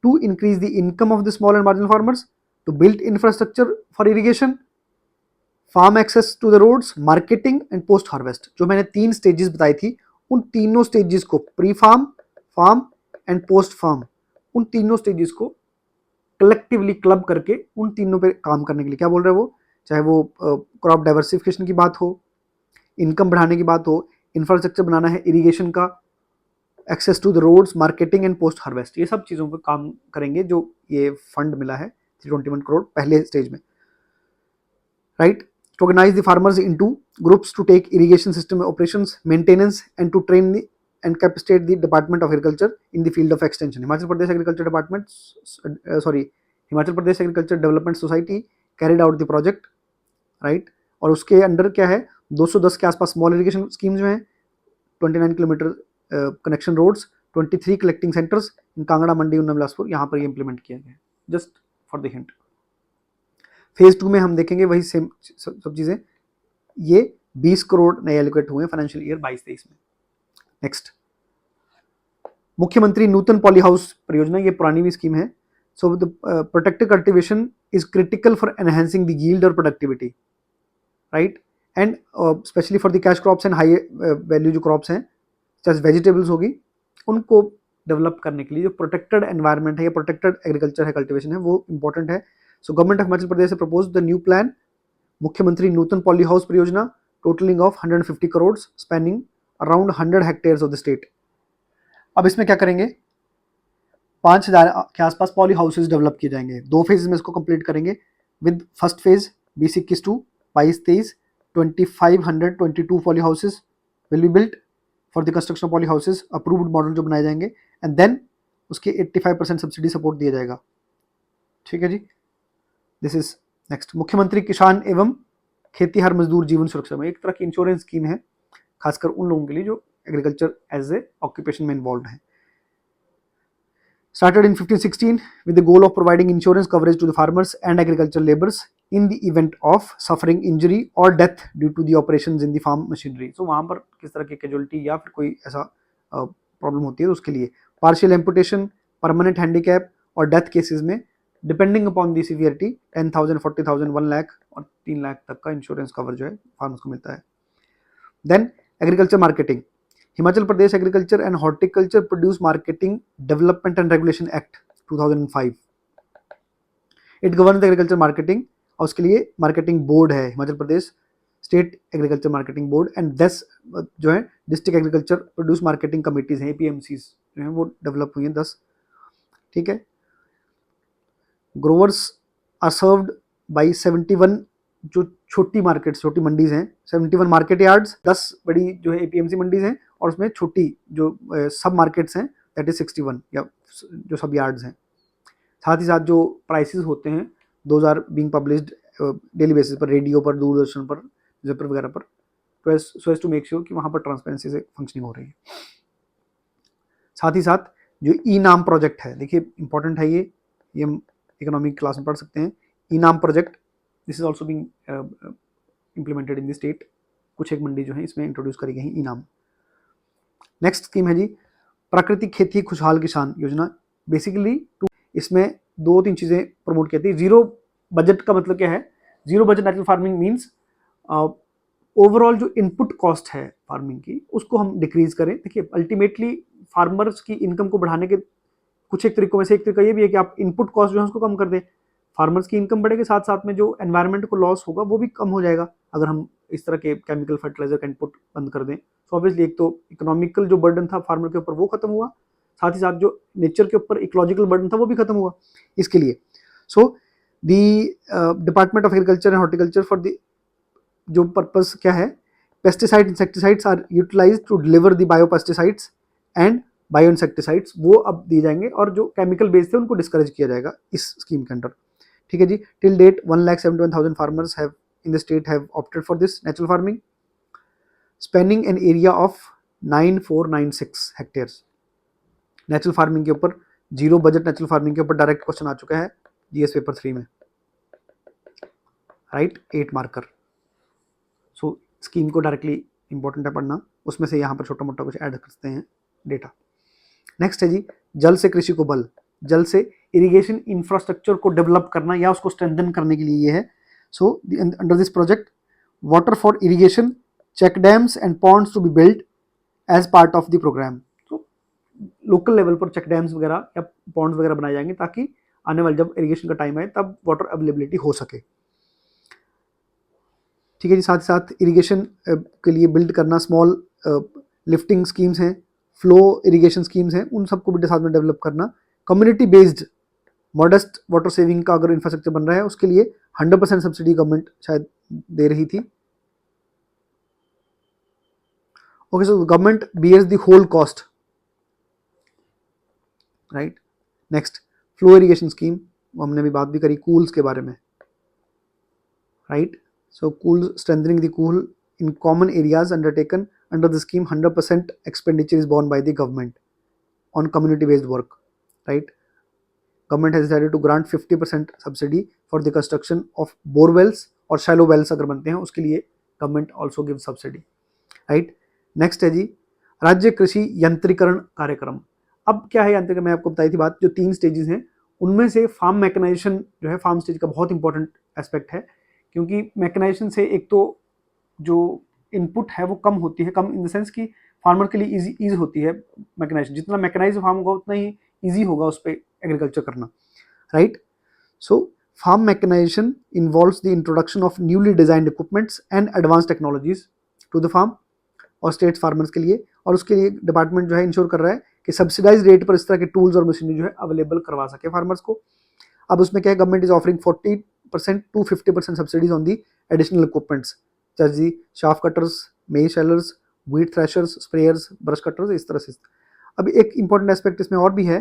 to increase the income of the small and marginal farmers, to build infrastructure for irrigation, farm access to the roads, marketing and post harvest। जो मैंने 3 stages बताई थी, उन तीनों stages को, pre farm, farm and post farm, उन तीनों stages को कलेक्टिवली क्लब करके उन तीनों पे काम करने के लिए क्या बोल रहे हैं वो, चाहे वो क्रॉप डाइवर्सिफिकेशन की बात हो, इनकम बढ़ाने की बात हो, इंफ्रास्ट्रक्चर बनाना है इरिगेशन का, access to the roads, marketing and post harvest, ये सब चीज़ों पे काम करेंगे जो ये फंड मिला है 321 करोड़ पहले स्टेज में, right. To organise the farmers into groups to take irrigation system operations, maintenance and to train the and capacitate the Department of Agriculture in the field of extension. Himachal Pradesh Agriculture Department, Himachal Pradesh Agriculture Development Society carried out the project, right? और उसके under क्या है, 210 के आसपास small irrigation scheme जो हैं, 29 kilometre connection roads, 23 collecting centres in Kangra, Mandi, Una, Bilaspur, यहाँ पर ये इंप्लीमेंट किया गया है। Just for the hint. Phase 2 में हम देखेंगे वही सेम सब चीज़ें। ये 20 करोड़ नए एलोकेट हुए हैं फाइनेंशियल ईयर 22-23 में। नेक्स्ट, मुख्यमंत्री नूतन पॉली हाउस परियोजना, ये पुरानी भी स्कीम है। So the protective cultivation is critical for enhancing the yield और productivity, right, and specially for the cash crops and high value जो क्रॉप्स हैं, चाहे वेजिटेबल्स होगी, उनको डेवलप करने के लिए जो प्रोटेक्टेड एनवायरनमेंट है या प्रोटेक्टेड एग्रीकल्चर है, कल्टिवेशन है, वो इंपॉर्टेंट है। So government of Himachal Pradesh से प्रपोज द न्यू प्लान मुख्यमंत्री नूतन पॉली हाउस परियोजना, totalling of 150 crore, spanning around 100 hectares of the state. अब इसमें क्या करेंगे, 5000 के आसपास पॉली हाउसेज डेवलप किए जाएंगे। 2 फेज में इसको कंप्लीट करेंगे। With first phase 2021-22, 22-23, 2522 poly houses will be built for the construction of poly houses, approved model जो बनाए जाएंगे, एंड देन उसके 85% सब्सिडी सपोर्ट दिया जाएगा, ठीक है जी। दिस इज नेक्स्ट, मुख्यमंत्री किसान एवं खेतीहर मजदूर जीवन सुरक्षा में, एक तरह की इंश्योरेंस स्कीम है खासकर उन लोगों के लिए जो एग्रीकल्चर एज ए ऑक्यूपेशन में इन्वॉल्व हैं। Started in 1516 with the goal of providing insurance coverage to the farmers and agricultural laborers in the event of suffering injury or death due to the operations in the farm machinery. So वहाँ पर किस तरह की casualty या फिर कोई ऐसा problem होती है तो उसके लिए पार्शियल एम्पुटेशन, परमानेंट हैंडीकैप और डेथ केसेस में depending upon the severity 10,000, 40,000, 1 lakh और 3 लाख तक का इंश्योरेंस कवर जो है फार्मर्स को मिलता है। Then agriculture marketing, Himachal Pradesh agriculture and horticulture produce marketing development and regulation act 2005, it govern agriculture marketing, और उसके लिए मार्केटिंग बोर्ड है Himachal Pradesh state agriculture marketing board, and 10 जो है district agriculture produce marketing committees हैं, एपीएमसीज जो हैं वो डेवलप हुई हैं 10, ठीक है। ग्रोवर्स आर सर्व्ड बाई 71 जो छोटी मार्केट्स, छोटी मंडीज हैं, 71 मार्केट यार्ड्स, 10 बड़ी जो है एपीएमसी मंडीज हैं, और उसमें छोटी जो सब मार्केट्स हैं दैट इज 61 या जो सब यार्ड्स हैं। साथ ही साथ जो प्राइसेस होते हैं those are being published daily basis पर, रेडियो पर, दूरदर्शन पर, न्यूज़पेपर वगैरह पर, so as to make sure कि वहाँ पर ट्रांसपेरेंसी से फंक्शनिंग हो रही है। साथ ही साथ जो ई नाम प्रोजेक्ट है, देखिए इंपॉर्टेंट है ये हम इकोनॉमिक क्लास में पढ़ सकते हैं। ई नाम project this is also being implemented in the state, कुछ एक मंडी जो है इसमें इंट्रोड्यूस करी गई है ई नाम। नेक्स्ट स्कीम है जी प्राकृतिक खेती खुशहाल किसान योजना। बेसिकली इसमें 2-3 चीज़ें प्रमोट की थी। जीरो बजट का मतलब क्या है? Zero budget natural farming means overall जो इनपुट कॉस्ट है फार्मिंग की उसको हम डिक्रीज करें। देखिए अल्टीमेटली फार्मर्स की इनकम को बढ़ाने के कुछ एक तरीकों में से एक तरीका ये भी है कि आप इनपुट कॉस्ट जो है उसको कम कर दें, फार्मर्स की इनकम बढ़ेगी, साथ साथ में जो एनवायरनमेंट को लॉस होगा वो भी कम हो जाएगा अगर हम इस तरह के केमिकल फर्टिलाइजर का इनपुट बंद कर दें। सो ऑब्वियसली एक तो इकोनॉमिकल जो बर्डन था फार्मर के ऊपर वो खत्म हुआ, साथ ही साथ जो नेचर के ऊपर इकोलॉजिकल बर्डन था वो भी खत्म हुआ इसके लिए। So the department of agriculture and horticulture for the जो पर्पस क्या है, pesticide insecticides are utilised to deliver the biopesticides and bio insecticides, वो अब दिए जाएंगे, और जो केमिकल बेस्ड थे उनको डिस्करेज किया जाएगा इस स्कीम के अंडर, ठीक है जी। Till date 1,71,000 farmers have in the state have opted for this natural farming, spanning an area of 9496 hectares. Natural farming के ऊपर, जीरो बजट नेचुरल फार्मिंग के ऊपर डायरेक्ट क्वेश्चन आ चुका है जीएस पेपर 3 में, राइट, 8 मार्कर। सो स्कीम को directly important है पढ़ना, उसमें से यहाँ पर छोटा मोटा कुछ ऐड करते हैं डेटा। नेक्स्ट है जी जल से कृषि को बल, जल से इरिगेशन इंफ्रास्ट्रक्चर को डेवलप करना या उसको स्ट्रेंथन करने के लिए ये है। So under this project water for irrigation, check dams and ponds to be build as part of the programme. तो लोकल लेवल पर चेक डैम्स वगैरह या पॉन्ड्स वगैरह बनाए जाएंगे ताकि आने वाले जब इरिगेशन का टाइम आए तब वाटर अवेलेबिलिटी हो सके, ठीक है जी। साथ ही साथ इरिगेशन के लिए बिल्ड करना स्मॉल लिफ्टिंग स्कीम्स हैं, फ्लो इरिगेशन स्कीम्स हैं, उन सबको भी साथ में डेवलप करना। Community based modest water saving का अगर इंफ्रास्ट्रक्चर बन रहा है उसके लिए 100% सब्सिडी गवर्नमेंट शायद दे रही थी। Okay, so government bears the whole cost, right. Next flow irrigation scheme, हमने भी बात भी करी कूल्स के बारे में, राइट। सो कूल स्ट्रेंथनिंग द कूल in common areas undertaken under the scheme, 100% expenditure is borne by the government on community based work, right. Government has decided to grant 50% subsidy for the construction of bore wells और shallow wells अगर बनते हैं उसके लिए government also gives subsidy, right. next है जी राज्य कृषि यंत्रीकरण कार्यक्रम। अब क्या है यंत्रीकरण, मैं आपको बताई थी बात, जो 3 स्टेजेस हैं उनमें से फार्म मैकेनाइजेशन जो है फार्म स्टेज का बहुत इंपॉर्टेंट एस्पेक्ट है, क्योंकि मैकेनाइजेशन से एक तो जो इनपुट है वो कम होती है, कम इन द सेंस कि फार्मर के लिए ईजी होती है मैकेनाइजेशन, जितना मैकेनाइज फार्म होगा उतना ही ईजी होगा उस पर एग्रीकल्चर करना, right. So farm mechanisation involves the introduction of newly designed equipments and advance technologies to the farm और स्टेट फार्मर्स के लिए, और उसके लिए डिपार्टमेंट जो है इंश्योर कर रहा है कि सब्सिडाइज रेट पर इस तरह के टूल्स और मशीनरी जो है अवेलेबल करवा सके फार्मर्स को। अब उसमें क्या है, government is offering 40% to 50% subsidies on the additional equipments जैसे chaff cutters, maize shellers, wheat threshers, sprayers, brush cutters, इस तरह से। अब एक इंपॉर्टेंट एस्पेक्ट इसमें और भी है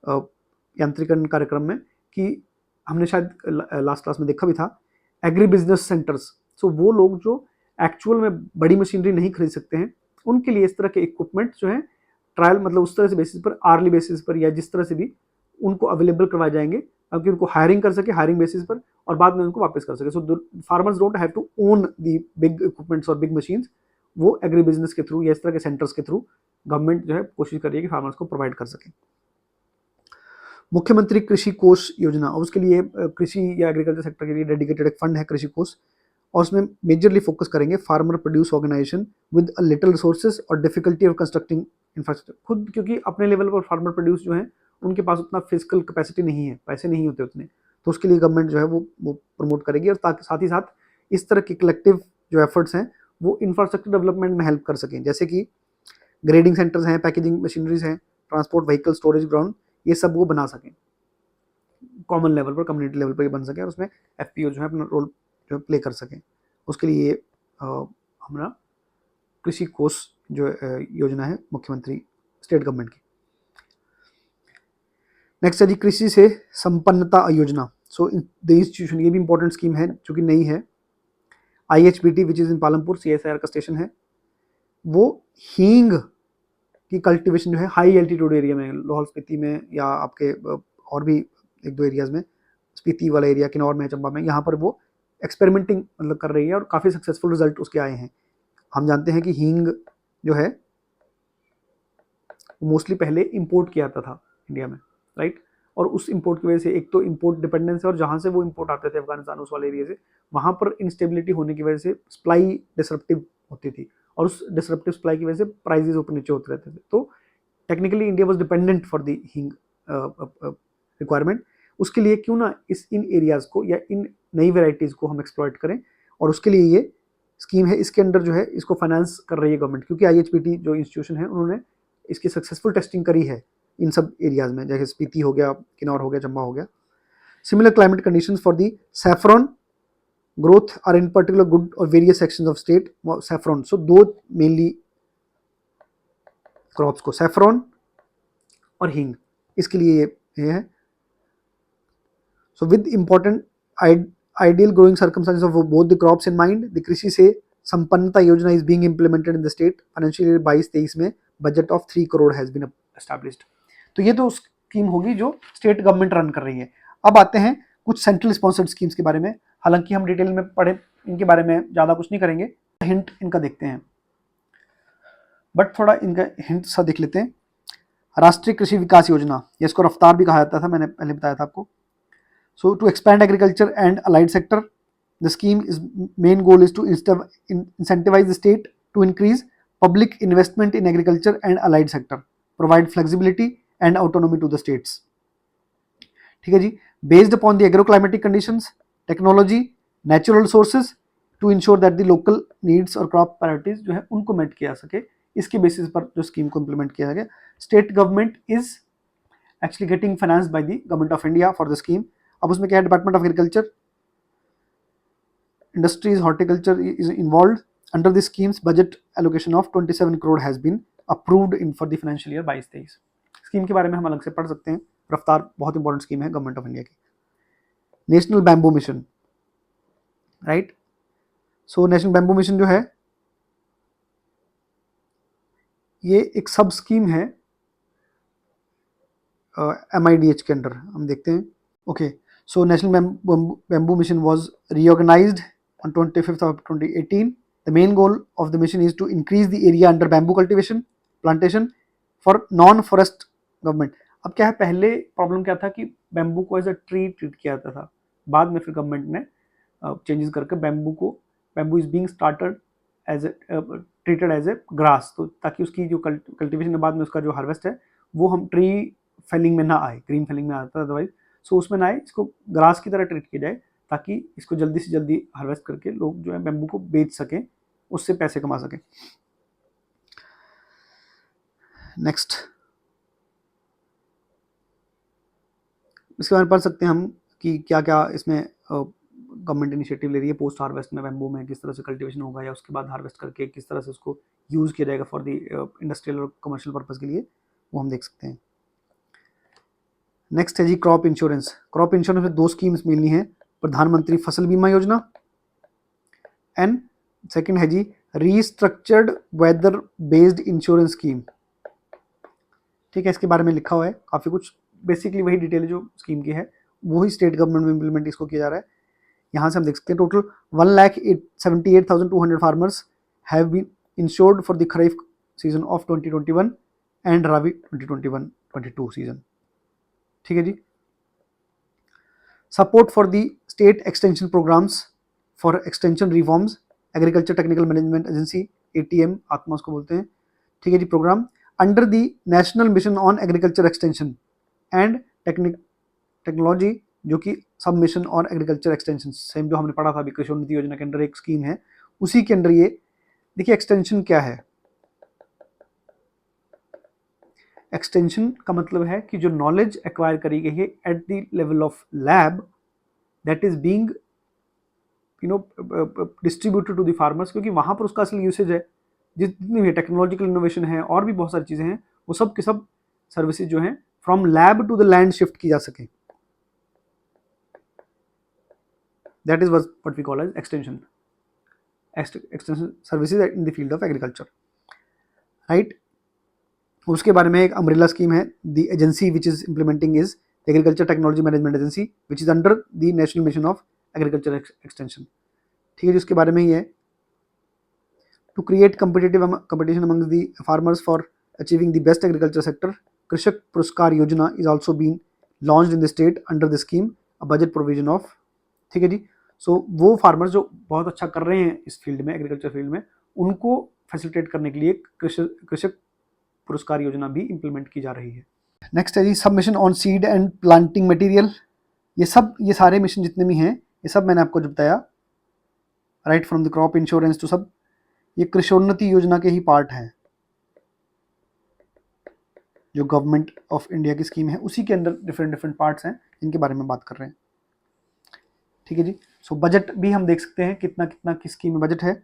यांत्रिकरण कार्यक्रम में, कि हमने शायद लास्ट क्लास में देखा भी था, एग्री बिजनेस सेंटर्स। सो वो लोग जो एक्चुअल में बड़ी मशीनरी नहीं खरीद सकते हैं उनके लिए इस तरह के इक्विपमेंट जो है ट्रायल मतलब उस तरह से बेसिस पर, आर्ली बेसिस पर या जिस तरह से भी उनको अवेलेबल करवाए जाएंगे ताकि उनको हायरिंग कर सके, हायरिंग बेसिस पर, और बाद में उनको वापस कर सके। So farmers don't have to own the big equipments और बिग मशीन्स, वो एग्री बिजनेस के थ्रू या इस तरह के सेंटर्स के थ्रू गवर्नमेंट जो है कोशिश कर रही है कि फार्मर्स को प्रोवाइड कर सके। मुख्यमंत्री कृषि कोष योजना, और उसके लिए कृषि या एग्रीकल्चर सेक्टर के लिए डेडिकेटेड एक फंड है कृषि कोष, और उसमें मेजरली फोकस करेंगे farmer produce organisation with a little resources और डिफिकल्टी ऑफ कंस्ट्रक्टिंग इंफ्रास्ट्रक्चर। खुद क्योंकि अपने लेवल पर फार्मर प्रोड्यूस जो है उनके पास उतना फिजिकल कैपेसिटी नहीं है, पैसे नहीं होते उतने, तो उसके लिए गवर्नमेंट जो है वो प्रमोट करेगी, और ताकि साथ ही साथ इस तरह के कलेक्टिव जो एफर्ट्स हैं वो इंफ्रास्ट्रक्चर डेवलपमेंट में हेल्प कर सकें, जैसे कि ग्रेडिंग सेंटर्स हैं, पैकेजिंग मशीनरीज हैं, ट्रांसपोर्ट व्हीकल, स्टोरेज ग्राउंड, ये सब वो बना सकें कॉमन लेवल पर, कम्युनिटी लेवल पर ये बन सके, और उसमें एफपीओ जो है अपना रोल जो है प्ले कर सकें। उसके लिए हमारा कृषि कोष जो योजना है मुख्यमंत्री स्टेट गवर्नमेंट की। नेक्स्ट है जी कृषि से संपन्नता योजना। सो द इंस्टीट्यूशन, ये भी इंपॉर्टेंट स्कीम है जो कि नई है। IHBT which is in Palampur, CSIR का स्टेशन है, वो हींग की कल्टीवेशन जो है हाई एल्टीट्यूड एरिया में, लाहौल स्पीति में या आपके और भी एक दो एरियाज में, स्पीति वाला एरिया, किन्नौर में, चंबा में, यहाँ पर वो एक्सपेरिमेंटिंग मतलब कर रही है और काफ़ी सक्सेसफुल रिजल्ट उसके आए हैं। हम जानते हैं कि हींग जो है मोस्टली पहले इंपोर्ट किया जाता था इंडिया में, राइट, और उस इंपोर्ट की वजह से एक तो इंपोर्ट डिपेंडेंस है, और जहाँ से वो इंपोर्ट आते थे अफगानिस्तान उस वाले एरिया से, वहाँ पर इंस्टेबिलिटी होने की वजह से सप्लाई डिसरप्टिव होती थी, और उस डिसरप्टिव सप्लाई की वजह से प्राइजेस ऊपर नीचे होते रहते थे। तो technically India was dependent for the हींग रिक्वायरमेंट। उसके लिए क्यों ना इन एरियाज़ को या इन नई वेराइटीज़ को हम एक्सप्लॉइट करें, और उसके लिए ये स्कीम है, इसके अंडर जो है इसको फाइनेंस कर रही है गवर्नमेंट, क्योंकि IHBT जो इंस्टीट्यूशन है उन्होंने इसकी सक्सेसफुल टेस्टिंग करी है इन सब एरियाज़ में, जैसे स्पीति हो गया, किन्नौर हो गया, चंबा हो गया। Similar climate conditions for the saffron growth are in particular good और various sections of state. Saffron, so दो मेनली क्रॉप्स को, सैफरॉन और हींग, इसके लिए ये है। So with important ideal growing circumstances of both the crops in mind, the कृषि से संपन्नता योजना is being implemented in the state। Financial year 22-23 में budget of 3 crore has been established. तो ये तो स्कीम होगी जो स्टेट गवर्नमेंट रन कर रही है। अब आते हैं कुछ सेंट्रल स्पॉन्सर्ड स्कीम्स के बारे में, हालांकि हम डिटेल में पढ़े इनके बारे में ज़्यादा कुछ नहीं करेंगे, हिंट इनका देखते हैं, बट थोड़ा इनका हिंट सा देख लेते हैं। राष्ट्रीय कृषि विकास योजना, या इसको रफ्तार भी कहा जाता था, मैंने पहले बताया था आपको। So to expand agriculture and allied sector, the scheme is main goal is to incentivize the state to increase public investment in agriculture and allied sector, provide flexibility and autonomy to the states। ठीक है जी, based upon the agroclimatic conditions, technology, natural resources to ensure that the local needs और crop priorities जो है उनको met किया सके, इसके basis पर जो स्कीम को इम्प्लीमेंट किया गया। State government is actually getting finance by the government of India for the scheme. अब उसमें क्या है, department of agriculture, industries, horticulture is involve. Under this schemes budget allocation of 27 crore has been approved in for the financial year 22-23। Scheme के बारे में हम अलग से पढ़ सकते हैं, रफ्तार बहुत इंपॉर्टेंट स्कीम है गवर्नमेंट ऑफ इंडिया की। National bamboo mission, right, so national bamboo mission जो है ये एक सब स्कीम है MIDH के अंडर, हम देखते हैं। Okay, so National Bamboo Mission was reorganized on 25th of 2018. The main goal of the mission is to increase the area under bamboo cultivation, plantation for non-forest government। अब क्या है, पहले problem क्या था कि बैम्बू को एज अ ट्री ट्रीट किया जाता था, बाद में फिर गवर्नमेंट ने चेंजेस करके bamboo is being started as treated as a grass, तो ताकि उसकी जो कल्टिवेशन के बाद में उसका जो हार्वेस्ट है वो हम ट्री फेलिंग में ना आए, ग्रीन फेलिंग में आता है अदरवाइज, सो उसमें ना आए, इसको ग्रास की तरह ट्रीट किया जाए ताकि इसको जल्दी से जल्दी हार्वेस्ट करके लोग जो है बैम्बू को बेच सकें, उससे पैसे कमा सकें। नेक्स्ट, इसके बारे में पढ़ सकते हैं हम कि क्या क्या इसमें गवर्नमेंट इनिशिएटिव ले रही है पोस्ट हार्वेस्ट में बैम्बू में, किस तरह से कल्टीवेशन होगा या उसके बाद हार्वेस्ट करके किस तरह से उसको यूज़ किया जाएगा फॉर द इंडस्ट्रियल और कमर्शियल पर्पज़ के लिए, वो हम देख सकते हैं। नेक्स्ट है जी क्रॉप इंश्योरेंस। क्रॉप इंश्योरेंस में दो स्कीम्स मिलनी है, प्रधानमंत्री फसल बीमा योजना एंड सेकंड है जी restructured weather based insurance scheme, ठीक है, इसके बारे में लिखा हुआ है काफ़ी कुछ, बेसिकली वही डिटेल जो स्कीम की है वही स्टेट गवर्नमेंट में इम्प्लीमेंट इसको किया जा रहा है। यहाँ से हम देख सकते हैं total 1,78,200 farmers have been insured for the kharif season of 2021 and rabi 2021-22 season, ठीक है जी। Support for the state extension programmes for extension reforms, agriculture technical management agency ATM ATMA उसको बोलते हैं, ठीक है जी, programme under the national mission on agriculture extension and technology, जो कि sub mission on agriculture extension, same जो हमने पढ़ा था अभी कृषि उन्नति योजना के अंडर एक स्कीम है, उसी के अंडर ये देखिए। एक्सटेंशन क्या है? एक्सटेंशन का मतलब है कि जो नॉलेज एक्वायर करी गई है at the level of lab, that is being distributed to the farmers, क्योंकि वहां पर उसका असली यूसेज है। जितनी भी टेक्नोलॉजिकल इनोवेशन है और भी बहुत सारी चीजें हैं, वो सब के सब सर्विसेज जो हैं from lab to the land shift की जा सके। That is what we call as extension services in the field of agriculture, right. उसके बारे में एक अम्ब्रेला स्कीम है, the agency which is implementing is agriculture technology management agency which is under the national mission of agriculture extension, ठीक है जी। उसके बारे में ही है to create competition amongst the farmers for achieving the best agriculture sector, कृषक पुरस्कार योजना is also being launched in the state under the scheme, a budget provision of, ठीक है जी। सो वो फार्मर्स जो बहुत अच्छा कर रहे हैं इस फील्ड में, एग्रीकल्चर फील्ड में, उनको फैसिलिटेट करने के लिए कृषक पुरस्कार योजना भी इम्प्लीमेंट की जा रही है। नेक्स्ट है जी submission on seed and planting material. ये सारे मिशन जितने भी हैं, ये सब मैंने आपको जो बताया, right from the crop insurance to सब, ये कृषोन्नति योजना के ही पार्ट हैं, जो गवर्नमेंट ऑफ इंडिया की स्कीम है उसी के अंदर डिफरेंट पार्ट्स हैं जिनके बारे में बात कर रहे हैं, ठीक है जी। सो बजट भी हम देख सकते हैं कितना कितना किस स्कीम में बजट है।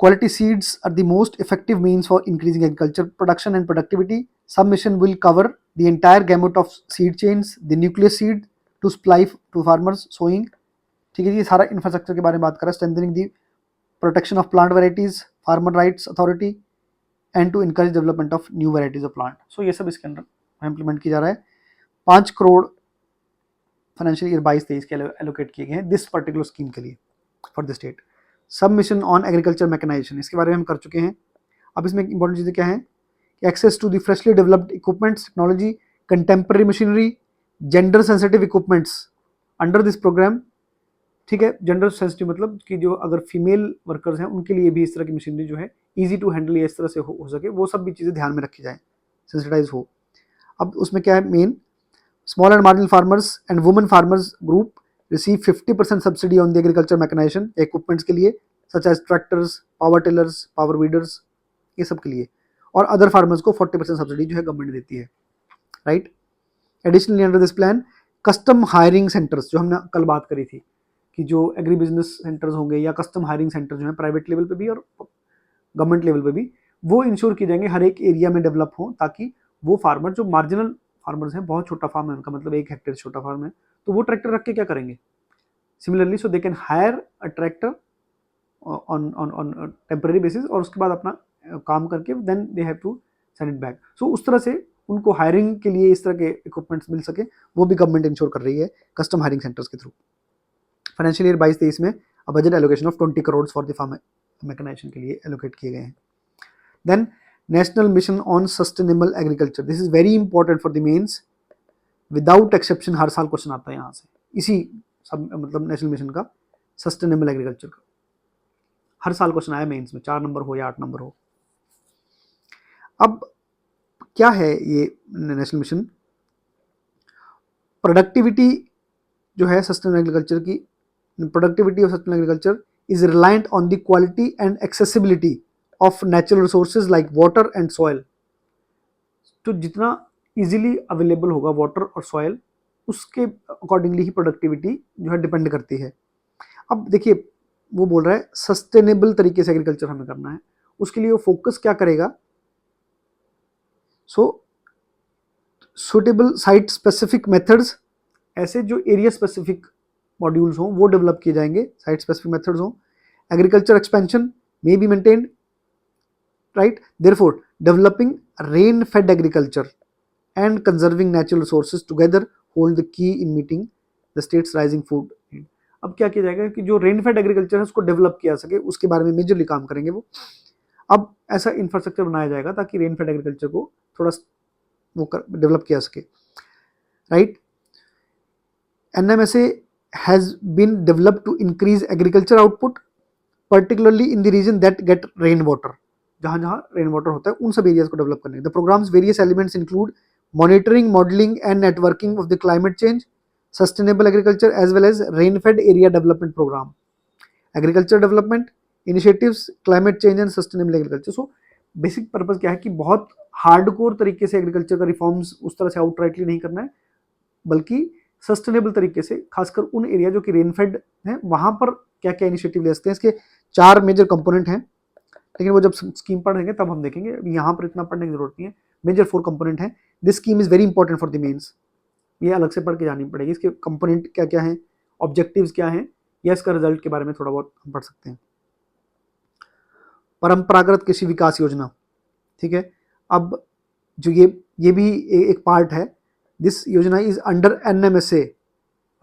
Quality seeds are the most effective means for increasing agriculture production and productivity. Some mission will cover the entire gamut of seed chains, the nucleus seed to supply to farmers sowing, ठीक है जी। ये सारा infrastructure के बारे में बात कर रहा है। Strengthening the protection of plant varieties, farmer rights authority and to encourage development of new varieties of plant. So ये सब इसके अंदर इम्प्लीमेंट किया जा रहा है। 5 करोड़ फाइनेंशियल ईयर 22-23 के एलोकेट किए गए हैं दिस पर्टिकुलर स्कीम के लिए फॉर द स्टेट। सब मिशन ऑन एग्रीकल्चर मैकेनाइजेशन, इसके बारे में हम कर चुके हैं। अब इसमें इंपॉर्टेंट चीज़ें क्या हैं कि access to the freshly developed equipments, technology, contemporary machinery, gender sensitive equipments under this programme, ठीक है। जेंडर सेंसिटिव मतलब कि जो अगर फीमेल वर्कर्स हैं उनके लिए भी इस तरह की मशीनरी जो है ईजी टू हैंडल या इस तरह से हो सके, वो सब भी चीज़ें ध्यान में रखी जाए, सेंसिटाइज हो। अब उसमें क्या है main, small and marginal farmers and women farmers group receive 50% subsidy on the agriculture mechanization equipments के लिए, such as tractors, power tillers, power weeders, ये सब के लिए। और अदर फार्मर्स को 40% सब्सिडी जो है गवर्नमेंट देती है, right. Additionally under this plan custom hiring centres, जो हमने कल बात करी थी कि जो एग्री बिजनेस सेंटर्स होंगे या कस्टम हायरिंग सेंटर जो है प्राइवेट लेवल पे भी और गवर्नमेंट लेवल पे भी, वो इंश्योर किए जाएंगे हर एक एरिया में डेवलप हो, ताकि वो फार्मर जो मार्जिनल फार्मर्स हैं, बहुत छोटा फार्म है उनका, मतलब 1 हेक्टेयर छोटा फार्म है, तो वो ट्रैक्टर रख के क्या करेंगे। Similarly so they can hire a tractor on temporary basis और उसके बाद अपना काम करके then they have to send it back. So उस तरह से उनको हायरिंग के लिए इस तरह के इक्विपमेंट्स मिल सके, वो भी गवर्नमेंट इंश्योर कर रही है कस्टम हायरिंग सेंटर्स के थ्रू। फाइनेंशियल ईयर 22-23 में budget allocation of 20 crore for the farm mechanization के लिए एलोकेट किए गए हैं। Then national mission on sustainable agriculture, this is very important for the mains, without exception हर साल क्वेश्चन आता है यहाँ से, इसी सब मतलब नेशनल मिशन का सस्टेनेबल एग्रीकल्चर का हर साल क्वेश्चन आया मेंस में, 4 नंबर हो या 8 नंबर हो। अब क्या है ये नेशनल मिशन, प्रोडक्टिविटी जो है सस्टेनेबल एग्रीकल्चर की, productivity of sustainable agriculture is reliant on the quality and accessibility of natural resources like water and soil. तो जितना इजीली अवेलेबल होगा वाटर और सॉइल, उसके अकॉर्डिंगली ही प्रोडक्टिविटी जो है डिपेंड करती है। अब देखिए वो बोल रहा है सस्टेनेबल तरीके से एग्रीकल्चर हमें करना है, उसके लिए वो फोकस क्या करेगा, सो सुटेबल साइट स्पेसिफिक मेथड्स, ऐसे जो एरिया स्पेसिफिक मॉड्यूल्स हों वो डेवलप किए जाएंगे, साइट स्पेसिफिक मेथड्स हों, agriculture expansion may be maintained, right? Therefore, developing rain-fed agriculture and conserving natural resources together hold the key in meeting the state's rising food need. अब क्या किया जाएगा कि जो रेन फेड एग्रीकल्चर है उसको develop किया सके, उसके बारे में मेजरली काम करेंगे वो। अब ऐसा इंफ्रास्ट्रक्चर बनाया जाएगा ताकि रेन फेड एग्रीकल्चर को थोड़ा वो डेवलप किया सके, right? NMSA has been developed to increase agriculture output, particularly in the region that get rainwater. जहाँ जहाँ रेन वाटर होता है उन सब एरियाज को डेवलप करने। The programmes various elements include monitoring, modelling and networking of the climate change, sustainable agriculture as well as rain fed area development programme, agriculture development initiatives, climate change and sustainable agriculture. So basic purpose क्या है कि बहुत hardcore तरीके से agriculture का reforms उस तरह से आउटराइटली नहीं करना है, बल्कि सस्टेनेबल तरीके से, खासकर उन एरिया जो कि रेनफेड है वहां पर क्या क्या इनिशिएटिव ले सकते हैं। इसके 4 मेजर कंपोनेंट हैं, लेकिन वो जब स्कीम पढ़ेंगे तब हम देखेंगे, अभी यहाँ पर इतना पढ़ने की जरूरत नहीं है। मेजर 4 कंपोनेंट हैं। This scheme is very important for the mains, ये अलग से पढ़ के जानी पड़ेगी। इसके कंपोनेंट क्या क्या हैं, ऑब्जेक्टिव्स क्या हैं, या इसका रिजल्ट के बारे में थोड़ा बहुत हम पढ़ सकते हैं। परंपरागत कृषि विकास योजना, ठीक है। अब जो ये भी एक पार्ट है। दिस योजना इज अंडर NMSA।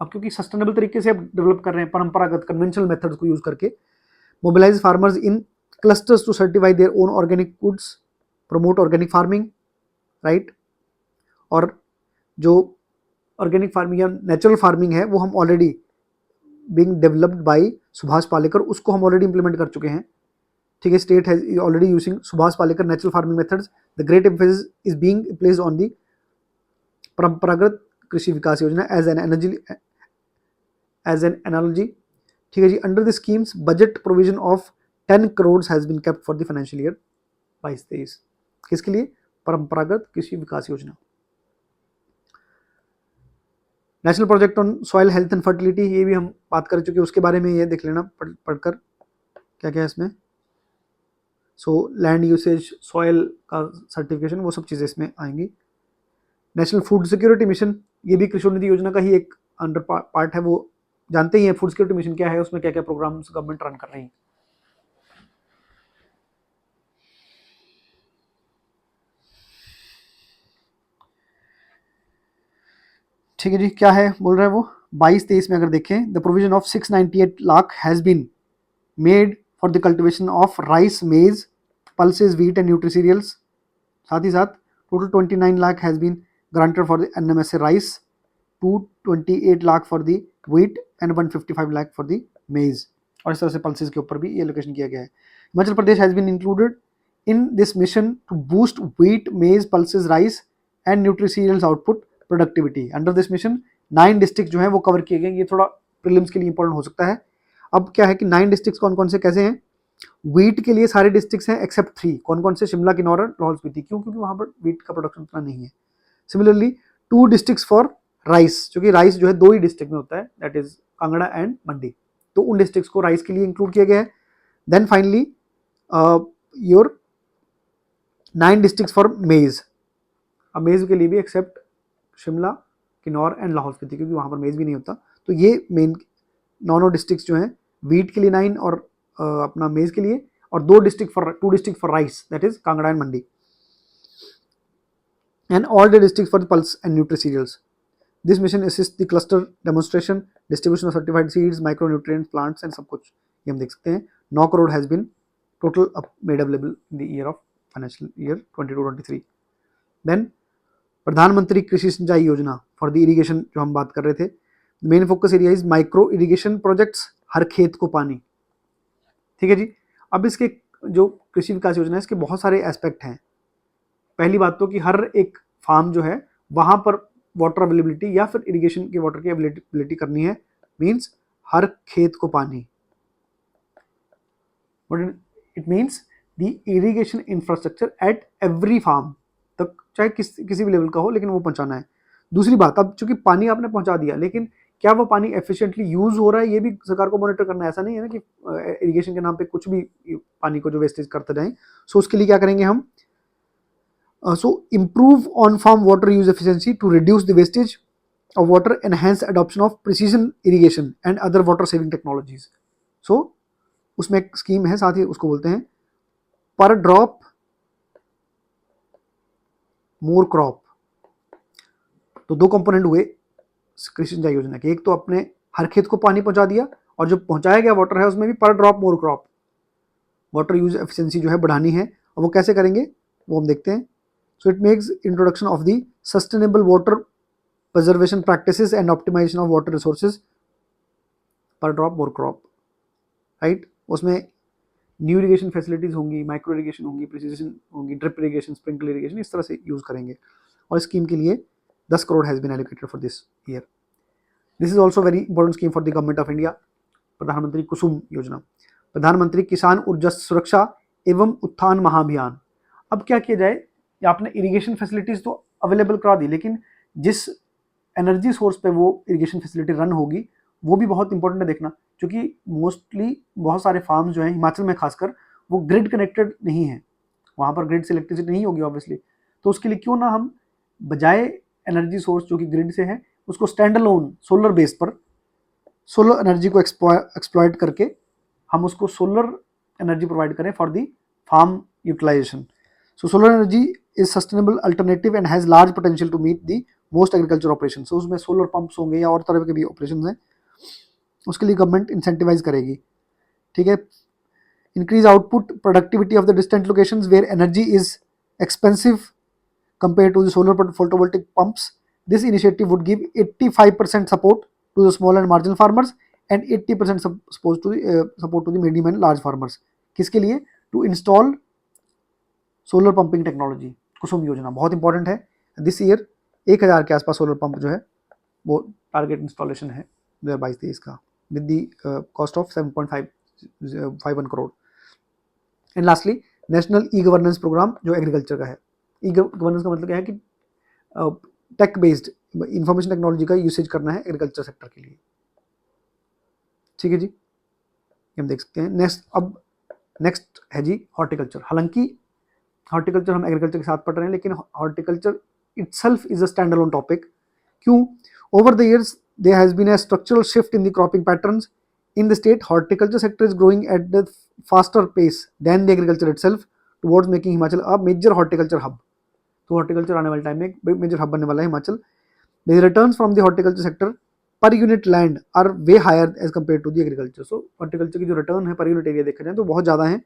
अब क्योंकि सस्टेनेबल तरीके से अब डेवलप कर रहे हैं, परंपरागत कन्वेंशनल मेथड्स को यूज करके, mobilise farmers in clusters to certify their own organic goods, promote organic farming, right? और जो ऑर्गेनिक फार्मिंग या नेचुरल फार्मिंग है वो हम already being developed by Subhash Palekar, उसको हम ऑलरेडी इंप्लीमेंट कर चुके हैं, ठीक है। State has already using Subhash Palekar natural farming methods. The great emphasis is being placed on the Paramparagat Krishi Vikas Yojana as an analogy, ठीक है जी। Under the schemes budget provision of 10 crores has been kept for the financial year 22-23। किसके लिए? परंपरागत कृषि विकास योजना। National project on soil health and fertility, ये भी हम बात कर चुके हैं, उसके बारे में ये देख लेना पढ़कर क्या क्या है इसमें। सो लैंड यूसेज, सॉइल का सर्टिफिकेशन, वो सब चीज़ें इसमें आएंगी। नेशनल फूड सिक्योरिटी मिशन, ये भी कृषि उन्नति योजना का ही एक अंडर पार्ट है। वो जानते ही हैं फूड सिक्योरिटी मिशन क्या है, उसमें क्या क्या प्रोग्राम्स गवर्नमेंट रन कर रही है। ठीक है जी, क्या है बोल रहा है वो 22-23 में अगर देखें, the provision of 698 lakh has been made for the cultivation of rice, maize, pulses, wheat and nutri cereals. साथ ही साथ total 29 lakh has been granted for the NMSA rice, 228 lakh for the wheat and 155 lakh for the maize. और इस तरह से pulses के ऊपर भी ये एलोकेशन किया गया है। Himachal Pradesh has been included in this mission to boost wheat, maize, pulses, rice and nutri cereals output productivity. Under this mission 9 district जो है वो कवर किए गए। ये थोड़ा प्रीलिम्स के लिए इंपॉर्टेंट हो सकता है। अब क्या है कि 9 डिस्ट्रिक्ट कौन कौन से कैसे हैं? व्हीट के लिए सारे डिस्ट्रिक्ट्स हैं एक्सेप्ट 3। कौन कौन से? शिमला, किन्नौर और लाहौल स्पीति। क्यों? क्योंकि वहां पर व्हीट का प्रोडक्शन उतना नहीं है। सिमिलरली 2 डिस्ट्रिक्ट्स फॉर राइस, क्योंकि राइस जो है 2 ही डिस्ट्रिक्ट में होता है, दैट इज कांगड़ा एंड मंडी, तो उन डिस्ट्रिक्ट्स को राइस के लिए इंक्लूड किया गया है। Then finally your 9 districts for maize. अब मेज के लिए भी एक्सेप्ट शिमला, किन्नौर एंड लाहौल स्पीति, क्योंकि वहाँ पर मेज भी नहीं होता। तो ये मेन 9 डिस्ट्रिक्ट्स जो हैं, व्हीट के लिए 9 और अपना मेज के लिए, और 2 district for rice, that is Kangra and Mandi, and all the district for the pulse and nutri cereals. This mission assist the cluster demonstration, distribution of certified seeds, micro nutrients, plants and सब कुछ ये हम देख सकते हैं। 9 crore has been total made available in the year of financial year 22-23। Then Pradhan Mantri Krishi सिंचाई योजना for the irrigation, जो हम बात कर रहे थे, main focus area is micro irrigation projects, हर खेत को पानी, ठीक है जी। अब इसके जो कृषि विकास योजना है, इसके बहुत सारे एस्पेक्ट हैं। पहली बात तो कि हर एक फार्म जो है वहां पर वाटर अवेलेबिलिटी या फिर इरिगेशन के वाटर की अवेलेबिलिटी करनी है, मीन्स हर खेत को पानी। It means the irrigation infrastructure at every farm तक, चाहे किसी भी लेवल का हो, लेकिन वो पहुंचाना है। दूसरी बात, अब चूंकि पानी आपने पहुंचा दिया, लेकिन क्या वो पानी एफिशिएंटली यूज हो रहा है, ये भी सरकार को मॉनिटर करना है। ऐसा नहीं है ना कि इरिगेशन के नाम पे कुछ भी पानी को जो वेस्टेज करते जाएं। सो उसके लिए क्या करेंगे हम? So improve on farm water use efficiency to reduce the wastage, of water, enhance adoption of precision irrigation and other water saving technologies. So उसमें एक स्कीम है, साथ ही उसको बोलते हैं पर ड्रॉप मोर क्रॉप। तो दो कंपोनेंट हुए कृषि सिंचाई योजना के, एक तो अपने हर खेत को पानी पहुंचा दिया, और जो पहुंचाया गया वाटर है उसमें भी पर drop more crop, water use efficiency जो है बढ़ानी है। और वो कैसे करेंगे वो हम देखते हैं। So it makes introduction of the sustainable water preservation practices and optimization of water resources per drop more crop, right? उसमें न्यू इरिगेशन फैसिलिटीज होंगी, माइक्रो इरिगेशन होंगी, प्रिसिजन होंगी, ड्रिप इरिगेशन, स्प्रिंकलर इरिगेशन, इस तरह से यूज करेंगे। और scheme के लिए 10 crore has been allocated for this year. This is also very important scheme for the government of India, Pradhan Mantri Kusum योजना, प्रधानमंत्री किसान ऊर्जा सुरक्षा एवं उत्थान महाअभियान। अब क्या किया जाए, आपने इरिगेशन फैसिलिटीज तो अवेलेबल करा दी, लेकिन जिस एनर्जी सोर्स पे वो इरिगेशन फैसिलिटी रन होगी वो भी बहुत इंपॉर्टेंट है देखना, क्योंकि मोस्टली बहुत सारे फार्म्स जो हैं हिमाचल में खासकर वो ग्रिड कनेक्टेड नहीं है, वहाँ पर ग्रिड से इलेक्ट्रिसिटी नहीं होगी ऑब्वियसली। तो उसके लिए क्यों ना हम बजाय एनर्जी सोर्स जो कि ग्रिड से है उसको स्टैंड अलोन सोलर बेस पर सोलर एनर्जी को एक्सप्लॉइट करके हम उसको सोलर एनर्जी प्रोवाइड करें for the farm utilization. So solar energy is sustainable alternative and has large potential to meet the most agriculture operation. So उसमें solar pumps होंगे या और तरह के भी ऑपरेशन हैं, उसके लिए गवर्नमेंट इंसेंटिवाइज करेगी, ठीक है। Increase output productivity of the distant locations where energy is expensive compared to the solar photovoltaic pumps. This initiative would give 85% support to the small and marginal farmers and 80% support to the medium and large farmers. किसके लिए? To install solar pumping technology, Kusum Yojana बहुत important है। This year 1000 के आसपास solar pump जो है वो target installation है 2022-23 का, with the cost of 7.51 crore. And lastly national e governance programme जो एग्रीकल्चर का है। ई गवर्नेंस का मतलब क्या है कि टेक बेस्ड इंफॉर्मेशन टेक्नोलॉजी का यूसेज करना है एग्रीकल्चर सेक्टर के लिए, ठीक है जी, हम देख सकते हैं। नेक्स्ट है जी हॉर्टिकल्चर। हालांकि हॉर्टिकल्चर हम एग्रीकल्चर के साथ पढ़ रहे हैं, लेकिन horticulture itself is a stand alone topic. क्यों? Over the years there has been a structural shift in the cropping patterns in the state. Horticulture sector is growing at the faster pace than the agriculture itself towards making Himachal a major horticulture hub. तो horticulture आने वाले time में एक major hub बनने वाला है Himachal. The returns from the horticulture sector per unit land are way higher as compare to the agriculture. So horticulture की जो रिटर्न है पर यूनिट एरिया देखा जाए तो बहुत ज़्यादा है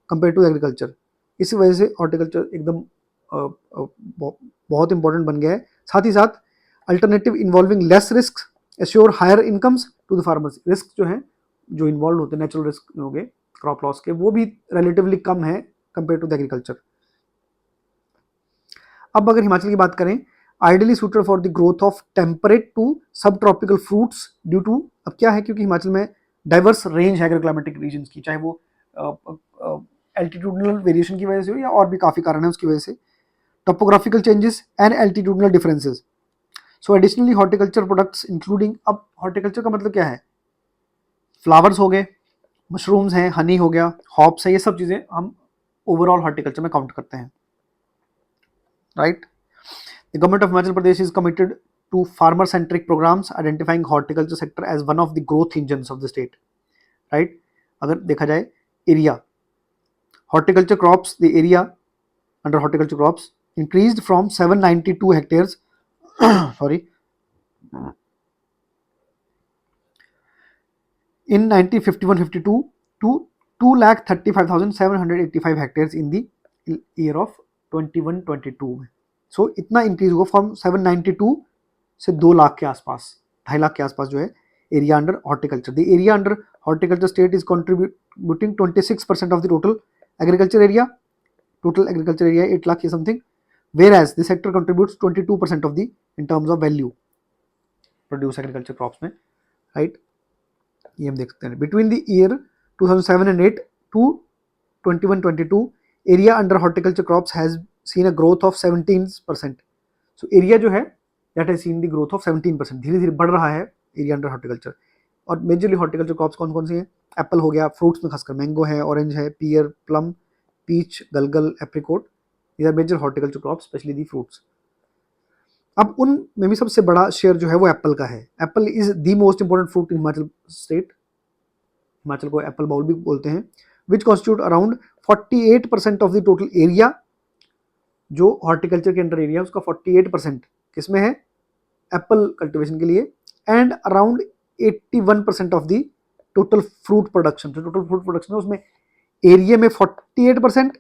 कंपेयर टू एग्रीकल्चर। इसी वजह से हॉर्टिकल्चर एकदम बहुत इंपॉर्टेंट बन गया है। साथ ही साथ alternative involving less risk assure higher incomes to the farmers. Risk जो है जो इन्वॉल्व होते हैं नेचुरल रिस्क हो गए क्रॉप लॉस के, वो भी रिलेटिवली कम है कंपेयर टू द एग्रीकल्चर। अब अगर हिमाचल की बात करें, ideally suited for the growth of temperate to sub tropical fruits due to, अब क्या है क्योंकि हिमाचल में डाइवर्स रेंज है एग्रोक्लाइमेटिक रीजन्स की, चाहे वो एल्टीट्यूडनल वेरिएशन की वजह से हो या और भी काफ़ी कारण है उसकी वजह से, topographical changes and altitudinal differences. So additionally horticulture products including, अब हॉर्टिकल्चर का मतलब क्या है, फ्लावर्स हो गए, मशरूम्स हैं, हनी हो गया, हॉप्स है, ये सब चीज़ें हम ओवरऑल हॉर्टिकल्चर में काउंट करते हैं, right. The government of Himachal Pradesh is committed to farmer centric programs identifying horticulture sector as one of the growth engines of the state, right। अगर देखा जाए area, horticulture crops, the area under horticulture crops increased from 792 hectares sorry in 1951-52 to 2,35,785 hectares in the year of 21-22 में। सो इतना increase हुआ from 792 से 2 लाख के आसपास, 2.5 लाख के आसपास जो है area under horticulture. The area under horticulture state is contributing 26% of the total agriculture area. Total agriculture area 8 lakh की something, whereas the sector contributes 22% of the in terms of value produce agriculture crops में, right. ये हम देख सकते हैं between the year 2007 and 8 to 21-22 area under horticulture crops has seen a growth of 17%। So area जो है that has seen the growth of 17%, धीरे धीरे बढ़ रहा है एरिया अंडर हॉर्टिकल्चर। और मेजरली हॉर्टिकल्चर क्रॉप्स कौन कौन सी हैं, एप्पल हो गया, फ्रूट्स में खासकर मैंगो है, ऑरेंज है, पियर, प्लम, पीच, गलगल, apricot, these are major horticulture crops, especially the fruits. अब उन में भी सबसे बड़ा शेयर जो है वो एप्पल का है। Apple is the most important fruit in Himachal state, Himachal को एप्पल बाउल भी बोलते हैं, which constitute around 48% of the total area. जो हॉर्टिकल्चर के अंडर एरिया उसका 48% किसमें है, एप्पल कल्टिवेशन के लिए, and around 81% of the total fruit production. जो टोटल फ्रूट प्रोडक्शन है उसमें एरिया में 48%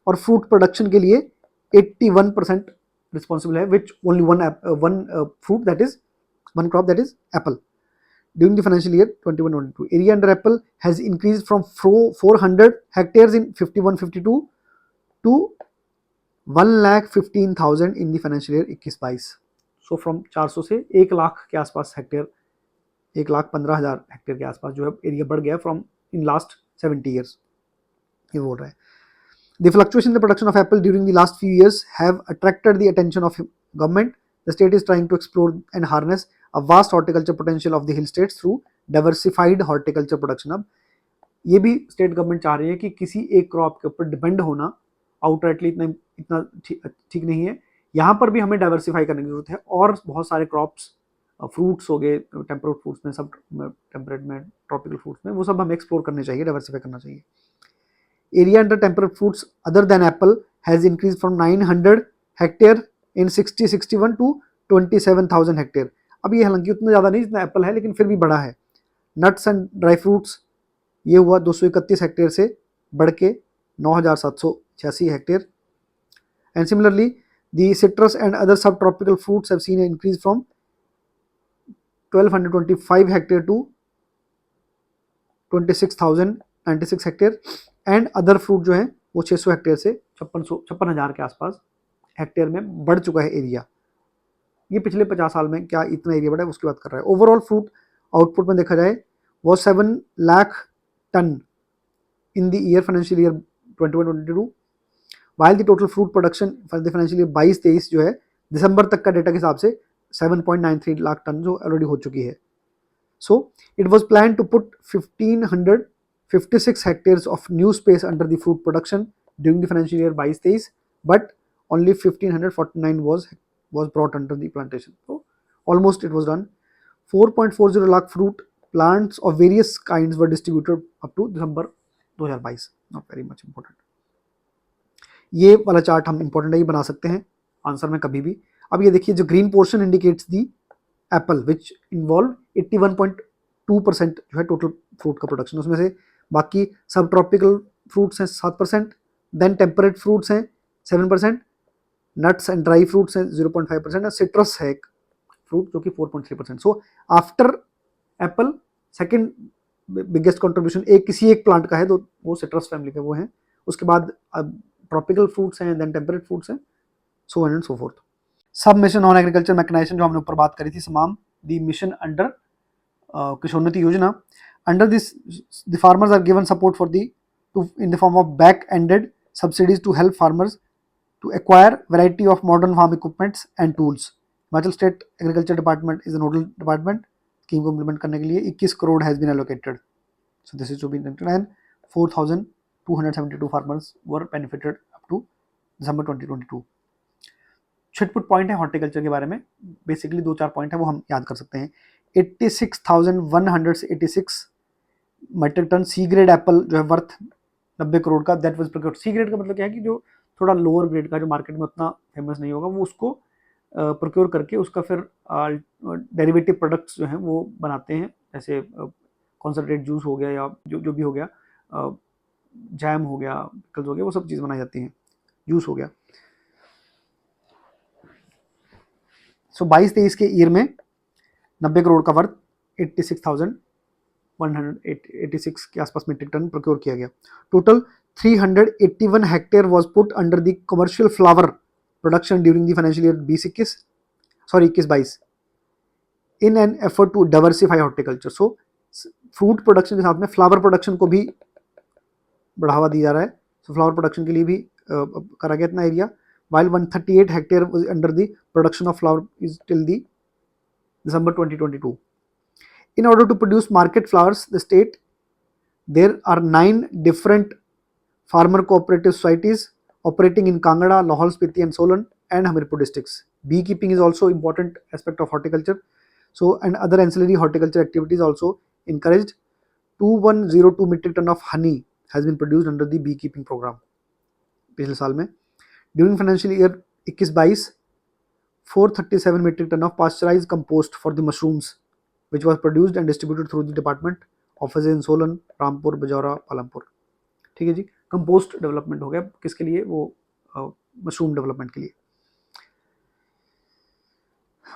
और फ्रूट प्रोडक्शन के लिए 81% रिस्पॉन्सिबल है, which only one fruit that is one crop, that is apple. During the financial year 21-22, area under apple has increased from 400 hectares in 51-52 to 1,15,000 in the financial year 21-22. So from 400 से 1 लाख के आसपास hectare, 1,15,000 hectare के आसपास जो है area बढ़ गया from in last 70 years, ये बोल रहा है. The fluctuation in the production of apple during the last few years have attracted the attention of government. The state is trying to explore and harness a vast horticulture potential of the hill states through diversified horticulture production. अब ये भी state government चाह रही है कि किसी एक crop के ऊपर डिपेंड होना आउटराइटली इतना ठीक नहीं है, यहाँ पर भी हमें डाइवर्सिफाई करने की जरूरत है और बहुत सारे क्रॉप्स, फ्रूट्स हो गए, टेम्परेट फ्रूट्स में, सब टेम्परेट में, ट्रॉपिकल फ्रूट्स में, वो सब हमें एक्सप्लोर करने चाहिए, डाइवर्सिफाई करना चाहिए. Area under temperate fruits other than apple has increased from 900 hectare in 60-61 to 27,000 hectare. अब ये हालांकि उतना ज़्यादा नहीं जितना एप्पल है, लेकिन फिर भी बड़ा है. नट्स एंड ड्राई फ्रूट्स ये हुआ 231 हेक्टेयर से बढ़ के 9,786 hectare. And similarly the citrus and other सब tropical fruits have seen increase from 1,225 hectare to 26,096 hectare. And other fruit जो है वो 600 हेक्टेयर से 56,000 के आसपास हेक्टेयर में बढ़ चुका है एरिया. ये पिछले 50 साल में क्या इतना एरिया बढ़ा है उसकी बात कर रहा है. ओवरऑल फ्रूट आउटपुट में देखा जाए वो 7 lakh ton in the year financial year 21-22, while the total fruit production for the financial year 22-23 जो है दिसंबर तक का डेटा के हिसाब से 7.93 लाख टन जो ऑलरेडी हो चुकी है. So it was plan to put 1,556 hectares of new space under the fruit production during the financial year 22-23, but only 1,549 was brought under the plantation. So almost it was done. 4.40 lakh fruit plants of various kinds were distributed up to December 2022. Not very much important. ये वाला chart हम important है, ये बना सकते हैं answer में कभी भी. अब ये देखिए जो green portion indicates the Apple which involve 81.2% जो है टोटल फ्रूट का प्रोडक्शन. उसमें से बाकी सब ट्रॉपिकल फ्रूट्स हैं 7%, देन टेम्परेट फ्रूट्स हैं 7%, नट्स एंड ड्राई फ्रूट्स हैं 0.5% और सिट्रस है एक फ्रूट जो कि 4.3%. So after Apple second biggest contribution किसी एक प्लांट का है, तो वो सिट्रस फैमिली के वो हैं. उसके बाद ट्रॉपिकल फ्रूट्स हैं, देन टेम्परेट फ्रूट्स हैं, so on and so fourth. सब मिशन ऑन एग्रीकल्चर मैकेनाइजेशन जो हमने ऊपर बात करी थी, समाम द मिशन अंडर कृषोन्नति योजना. Under this, the farmers are given support in the form of back-ended subsidies to help farmers to acquire variety of modern farm equipments and tools. Himachal State Agriculture Department is the nodal department. Scheme को implement करने के लिए 21 crore has been allocated. So this is to be implemented and 4,272 farmers were benefited up to December 2022. छिटपुट point है horticulture के बारे में, basically 2-4 point है वो हम याद कर सकते हैं. 86,186 metric ton C grade apple जो है वर्थ 90 करोड़ का, that was procured. C grade का मतलब क्या है कि जो थोड़ा लोअर ग्रेड का, जो मार्केट में उतना फेमस नहीं होगा, वो उसको प्रोक्योर करके उसका फिर डेरिवेटिव प्रोडक्ट्स जो हैं वो बनाते हैं, जैसे कॉन्सनट्रेट जूस हो गया या जो भी हो गया, जैम हो गया, पिकल्स हो गया, वो सब चीज़ बनाई जाती हैं, जूस हो गया. सो 22-23 के ईयर में 90 करोड़ का वर्थ 86,186 के आसपास मीट्रिक टन प्रोक्योर किया गया. Total 381 hectare was put under the commercial flower production during the financial year 21-22 in an effort to diversify horticulture. So fruit production के साथ में फ्लावर प्रोडक्शन को भी बढ़ावा दिया जा रहा है. सो फ्लावर प्रोडक्शन के लिए भी करा गया इतना area, while 138 hectare was under the production of flower is till the December 2022. In order to produce market flowers, there are 9 different farmer cooperative societies operating in Kangra, Lahaul Spiti and Solan and Hamirpur districts. Bee keeping is also important aspect of horticulture. So and other ancillary horticulture activities also encouraged. 2102 metric ton of honey has been produced under the beekeeping program पिछले साल में. During financial year 21-22, 437 metric ton of pasteurized compost for the mushrooms which was produced and distributed through the department offices in Solan, Rampur, Bajaura, Palampur. ठीक है जी. Compost development हो गया किसके लिए, वो मशरूम डेवलपमेंट के लिए.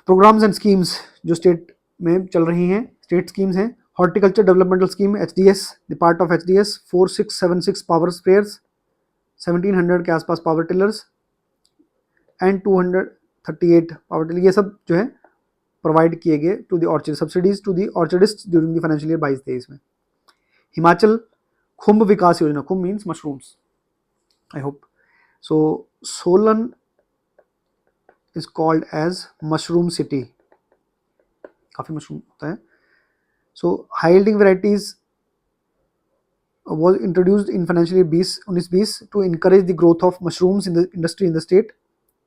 प्रोग्राम्स एंड स्कीम्स जो स्टेट में चल रही हैं, स्टेट स्कीम्स हैं. Horticulture developmental scheme HDS, the part of HDS 4676 power sprayers, 1700 के आसपास power tillers and 238 power tiller, ये सब जो है प्रोवाइड किए गए to the orchard, subsidies to the orchardist during the financial year 22-23 में. हिमाचल खुम्ब विकास योजना, खुम्ब means mushrooms I hope. So Solan is called as mushroom city, काफी मशरूम होता है. So high yielding varieties was introduced in financial year 19-20 to encourage the growth of mushrooms in the industry in the state.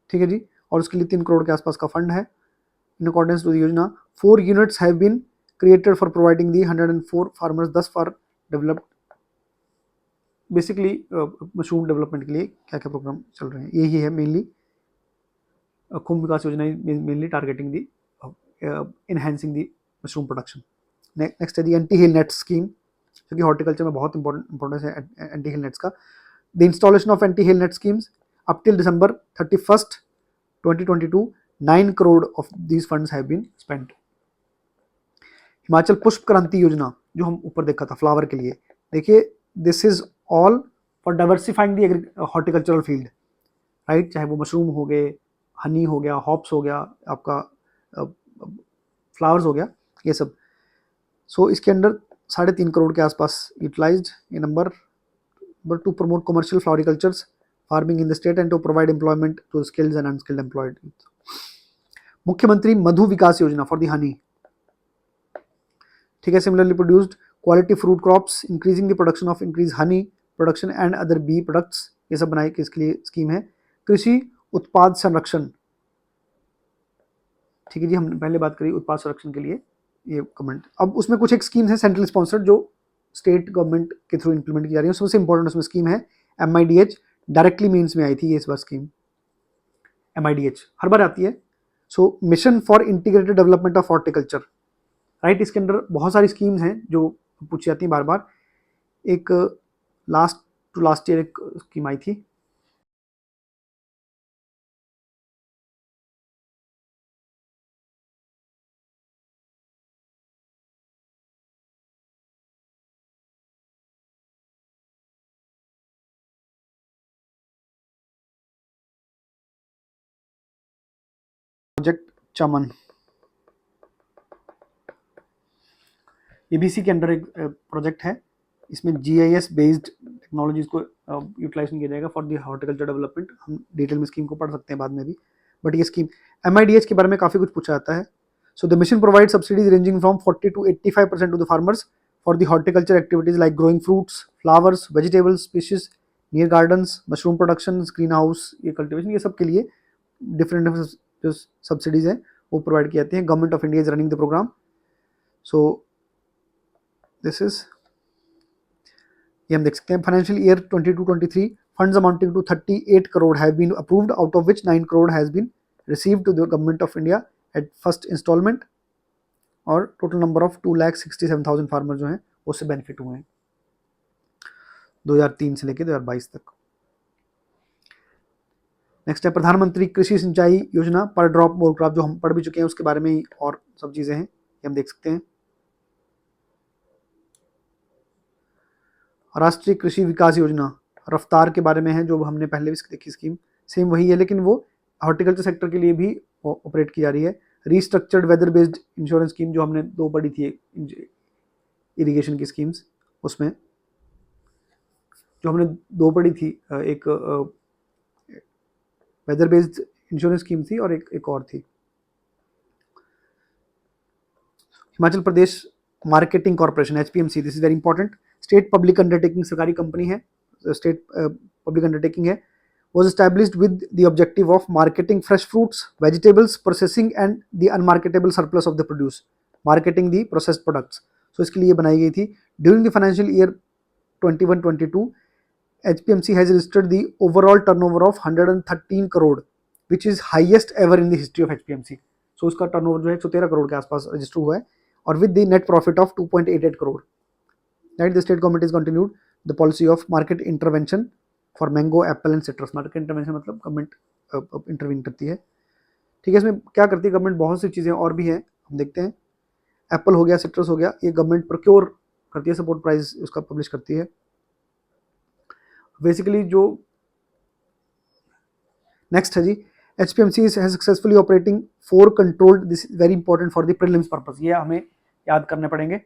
ठीक है जी. और उसके लिए 3 करोड़ के आसपास का फंड है. In accordance to the योजना 4 units have been created for providing the 104 farmers thus far developed. Basically mushroom development के लिए क्या क्या प्रोग्राम चल रहे हैं, यही है mainly. Khumb Vikas Yojana mainly targeting the enhancing the mushroom production. Next है the anti hail nets scheme, जो कि हॉर्टिकल्चर में बहुत इंपॉर्टेंस है एंटी हेल नेट्स का. The installation of anti hail net schemes up till December 31st, 2022 9 crore of these funds have been spent. Himachal Pushp Kranti योजना जो हम ऊपर देखा था फ्लावर के लिए, देखिए this is all for diversifying the horticultural field, right. चाहे वो मशरूम हो गए, हनी हो गया, हॉप्स हो गया, आपका फ्लावर्स हो गया, ये सब. सो इसके अंदर 3.5 करोड़ के आसपास यूटिलाइज्ड ये number to promote commercial floricultures farming in the state and to provide employment to skilled and unskilled employed. Mukhyamantri Madhu Vikas Yojana for the honey, ठीक है. Similarly produced quality fruit crops increasing the production of increase honey production and other bee products, ये सब बनाई किसके लिए scheme है. कृषि उत्पाद संरक्षण, ठीक है जी. हमने पहले बात करी उत्पाद संरक्षण के लिए ये कमेंट. अब उसमें कुछ एक स्कीम्स हैं सेंट्रल स्पॉन्सर्ड जो स्टेट गवर्नमेंट के थ्रू इंप्लीमेंट की जा रही है. सबसे इंपॉर्टेंट उसमें स्कीम है MIDH, डायरेक्टली मीन्स में आई थी ये इस बार स्कीम. MIDH हर बार आती है. So mission for integrated development of horticulture, right. इसके अंदर बहुत सारी स्कीम्स हैं जो पूछी जाती हैं बार बार. एक लास्ट ईयर एक स्कीम आई थी, प्रोजेक्ट चमन, ये भी इसी के अंडर एक प्रोजेक्ट है. इसमें GIS बेस्ड टेक्नोलॉजीज को यूटिलाइज किया जाएगा फॉर द हॉर्टिकल्चर डेवलपमेंट. हम डिटेल में स्कीम को पढ़ सकते हैं बाद में भी, बट ये स्कीम MIDH के बारे में काफ़ी कुछ पूछा जाता है. So the mission provide subsidies ranging from 40 to 85% to the farmers for the horticulture activities like growing fruits, flowers, vegetables species near gardens, mushroom production, green house, ये कल्टिवेशन, ये सब के लिए डिफरेंट जो सब्सिडीज हैं वो प्रोवाइड की जाती हैं. Government of India is running the programme. So this is, ये हम देख सकते हैं. Financial year 22-23 funds amounting to 38 crore have been approved, out of which 9 crore has been received to the government of India at first instalment. और total number of 2,67,000 farmer जो हैं उससे benefit हुए हैं 2003 से लेकर 2022 तक. नेक्स्ट है प्रधानमंत्री कृषि सिंचाई योजना पर ड्रॉप मोर क्रॉप, जो हम पढ़ भी चुके हैं, उसके बारे में ही और सब चीजें हैं ये हम देख सकते हैं. राष्ट्रीय कृषि विकास योजना रफ्तार के बारे में है, जो हमने पहले भी देखी स्कीम, सेम वही है लेकिन वो हॉर्टिकल्चर सेक्टर के लिए भी ऑपरेट की जा रही है. Restructured weather based insurance scheme जो हमने 2 पढ़ी थी इरिगेशन की स्कीम्स, उसमें जो हमने 2 पढ़ी थी, एक वेदर बेस्ड इंश्योरेंस स्कीम थी और एक और थी. Himachal Pradesh marketing corporation HPMC, this is very important. State public undertaking, सरकारी कंपनी है, स्टेट पब्लिक अंडरटेकिंग है. was established with the objective of marketing fresh fruits, vegetables, processing and the unmarketable surplus of the produce, marketing the processed products. So इसके लिए बनाई गई थी. During the financial year 21-22, HPMC has registered the overall turnover of 113 crore, which is highest ever in the history of HPMC. So उसका turnover जो है 113 करोड़ के आसपास रजिस्टर हुआ है, और with the net profit of 2.88 crore. Right, the state government has continued the policy of market intervention for mango, apple and citrus. Market intervention मतलब government intervene करती है. ठीक है, इसमें क्या करती है गवर्नमेंट, बहुत सी चीज़ें और भी हैं, हम देखते हैं. एप्पल हो गया, सिट्रस हो गया, ये गवर्नमेंट प्रोक्योर करती है, सपोर्ट प्राइस उसका पब्लिश करती है. बेसिकली जो नेक्स्ट है जी, HPMC है successfully operating 4 controlled, this is very important for the prelims purpose, ये हमें याद करने पड़ेंगे.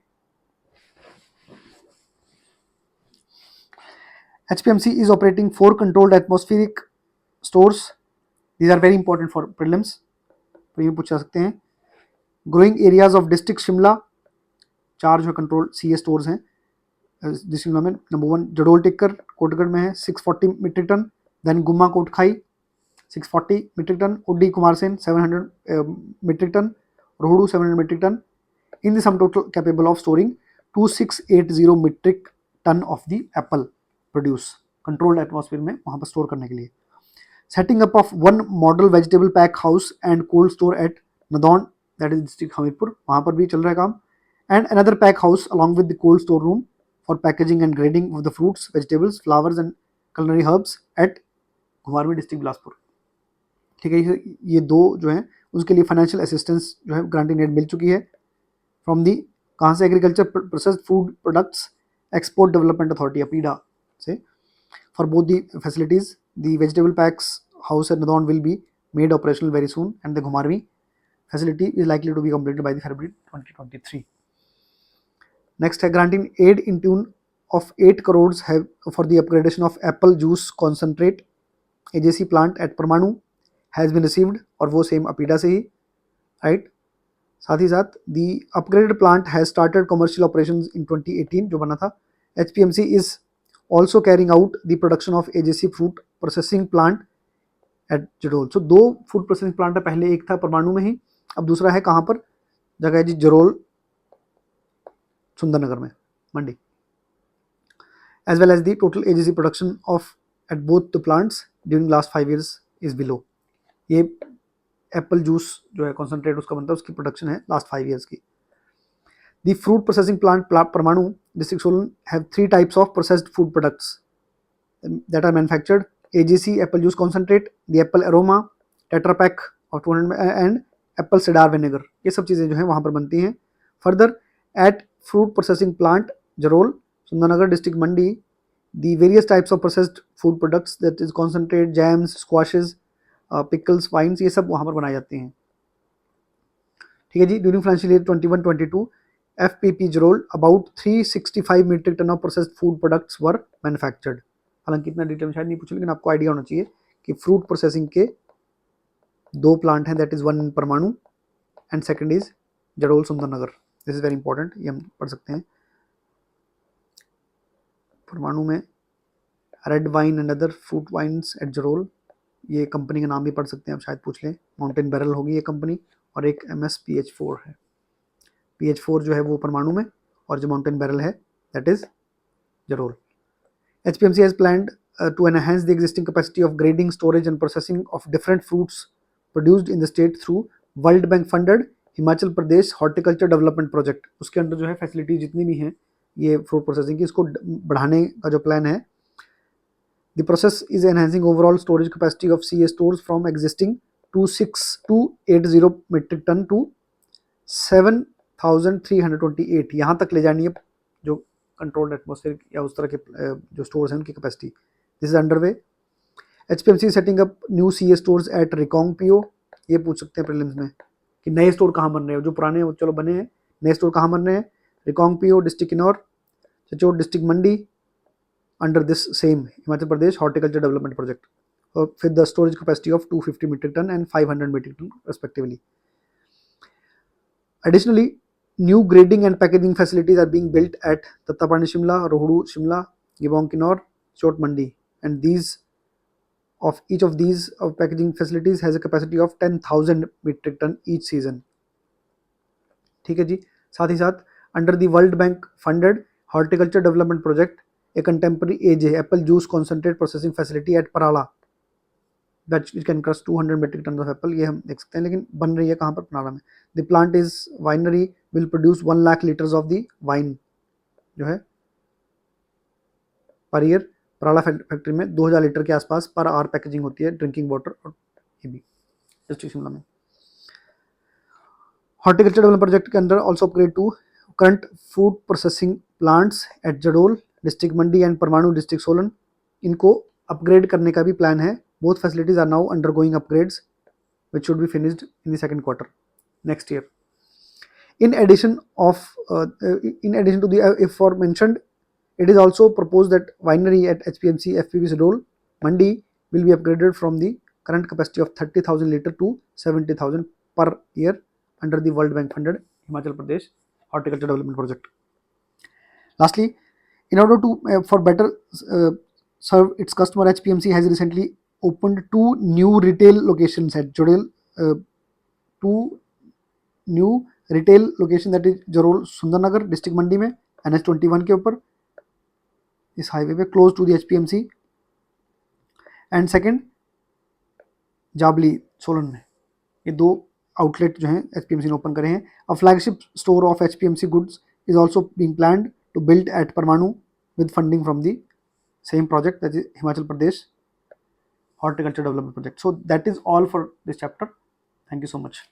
HPMC is operating 4 controlled atmospheric stores. These are very important for prelims. तो ये पूछ सकते हैं. Growing areas of district Shimla, 4 जो कंट्रोल CA स्टोर्स हैं डिस्ट्रिक्ट शिमला में. नंबर 1 जडोल टिक्कर कोटगढ़ में है 640 metric ton. Then Gumma Kotkhai 640 metric ton. Uddi Kumarsain 700 metric ton. Rohru 700 metric ton. In the sum total capable of storing 2680 metric ton of the apple produce, controlled atmosphere में वहाँ पर store करने के लिए. Setting up of 1 model vegetable pack house and cold store at Nadaun, that is district Hamirpur, वहाँ पर भी चल रहा है काम. And another pack house along with the cold store room for packaging and grading of the fruits, vegetables, flowers and culinary herbs at Ghumarwin district Bilaspur. ठीक है, ये 2 जो हैं उसके लिए फाइनेंशियल असिस्टेंस जो है ग्रांटिंग एड मिल चुकी है फ्रॉम दी, कहाँ से, agriculture processed food products export development authority APEDA से. For both the facilities the vegetable packs house at Nadaun will be made operational very soon and the Ghumarvi facility is likely to be completed by the February 2023. Next है granting aid in tune of 8 crores have for the upgradation of apple juice concentrate AJC plant at Parmanu has been received, और वो same APEDA से ही, right. साथ ही साथ the upgraded plant has started commercial operations in 2018 जो बना था. HPMC is also carrying out the production of AJC fruit processing plant at Jadol. So 2 food processing plant है, पहले एक था परमाणु में ही, अब दूसरा है कहाँ पर, जगह है जी जरोल सुंदरनगर में, Mandi. As well as the total AJC production of at both the plants during last 5 years इज बिलो. ये एप्पल जूस जो है कॉन्सेंट्रेट उसका बनता है, उसकी प्रोडक्शन है लास्ट 5 years की. The fruit processing plant Parwanoo district Solan have 3 types of processed food products that are manufactured: AJC apple juice concentrate, the apple aroma tetra pack of 200 and apple cider vinegar. ये सब चीज़ें जो हैं वहाँ पर बनती हैं. Further at fruit processing plant Jarol Sundernagar district Mandi the various types of processed food products, that is concentrate, jams, squashes, pickles, wines, ये सब वहाँ पर बनाई जाती हैं. ठीक है जी. During financial year 21-22 FPP Jarol about 365 metric ton of processed food products were manufactured. हालांकि इतना डिटेल में शायद नहीं पूछा, लेकिन आपको आइडिया होना चाहिए कि फ्रूट प्रोसेसिंग के 2 प्लांट हैं, that is 1 in Parwanoo and second is Jadol Sundernagar. This is very important, ये हम पढ़ सकते हैं. परमाणु में red wine and other fruit wines at Jarol, ये कंपनी का नाम भी पढ़ सकते हैं आप, शायद पूछ लें. माउंटेन बैरल होगी ये कंपनी, और एक MSPH4 है. PH4 जो है वो परमाणु में, और जो माउंटेन बैरल है that is Jarol. HPMC has planned to enhance the existing capacity of grading, storage and processing of different fruits produced in the state through World Bank funded Himachal Pradesh horticulture development project. उसके under जो है facility जितनी भी हैं ये fruit processing की, इसको बढ़ाने का जो प्लान है. The process is enhancing overall storage capacity of CA stores from existing 26,280 metric ton to 7,328. यहाँ तक ले जानी है जो कंट्रोल्ड एटमॉस्फेयर या उस तरह के जो स्टोर्स हैं उनकी capacity. This is underway. HPMC setting up new CA stores at Reckong PO. ये पूछ सकते हैं प्रीलिम्स में कि नए स्टोर कहाँ बन रहे हैं, जो पुराने हैं चलो बने हैं, नए स्टोर कहाँ बन रहे हैं. Reckong PO district Kinnaur, Chachyot district Mandi, under this same Himachal Pradesh horticulture development project. और फिर the storage capacity of 250 metric ton and 500 metric ton respectively. Additionally, new grading and packaging facilities are being built at Tattapani Shimla, Rohdu Shimla, Gibong Kinnaur, Chot Mandi, and these of each of these packaging facilities has a capacity of 10,000 metric ton each season. ठीक है जी. साथ ही साथ under the World Bank funded horticulture development project a contemporary एजे apple juice concentrate processing facility at Parala that it can crush 200 metric ton of apple. ये हम देख सकते हैं, लेकिन बन रही है कहाँ पर? पनाला में. The plant is winery will produce 1 lakh litres of the wine जो है पर ईयर. पराला फैक्ट्री में 2000 लीटर के आसपास पर आवर पैकेजिंग होती है ड्रिंकिंग वाटर. और ये भी डिस्ट्रिक्ट शिमला में. हॉर्टिकल्चर डेवलपमेंट प्रोजेक्ट के अंदर also upgrade to current food processing plants at Jadol district Mandi and Parwanoo district Solan. इनको अपग्रेड करने का भी प्लान है. Both facilities are now undergoing upgrades which should be finished in the second quarter next year. In addition to the aforementioned, it is also proposed that winery at HPMC FPV Sidol Mandi will be upgraded from the current capacity of 30,000 liter to 70,000 per year under the World Bank funded Himachal Pradesh Horticulture Development Project. Lastly, in order to for better serve its customer, HPMC has recently opened 2 new retail locations at Jodel. 2 new retail location that is Jarol Sundarnagar district Mandi में NH21 के ऊपर इस highway पे close to the HPMC. And second Jabli Solan में. ये 2 outlet जो हैं HPMC ने ओपन करे हैं. A flagship store of HPMC goods is also being planned to build at Parwanoo with funding from the same project that is Himachal Pradesh Horticulture Development Project. So that is all for this chapter. Thank you so much.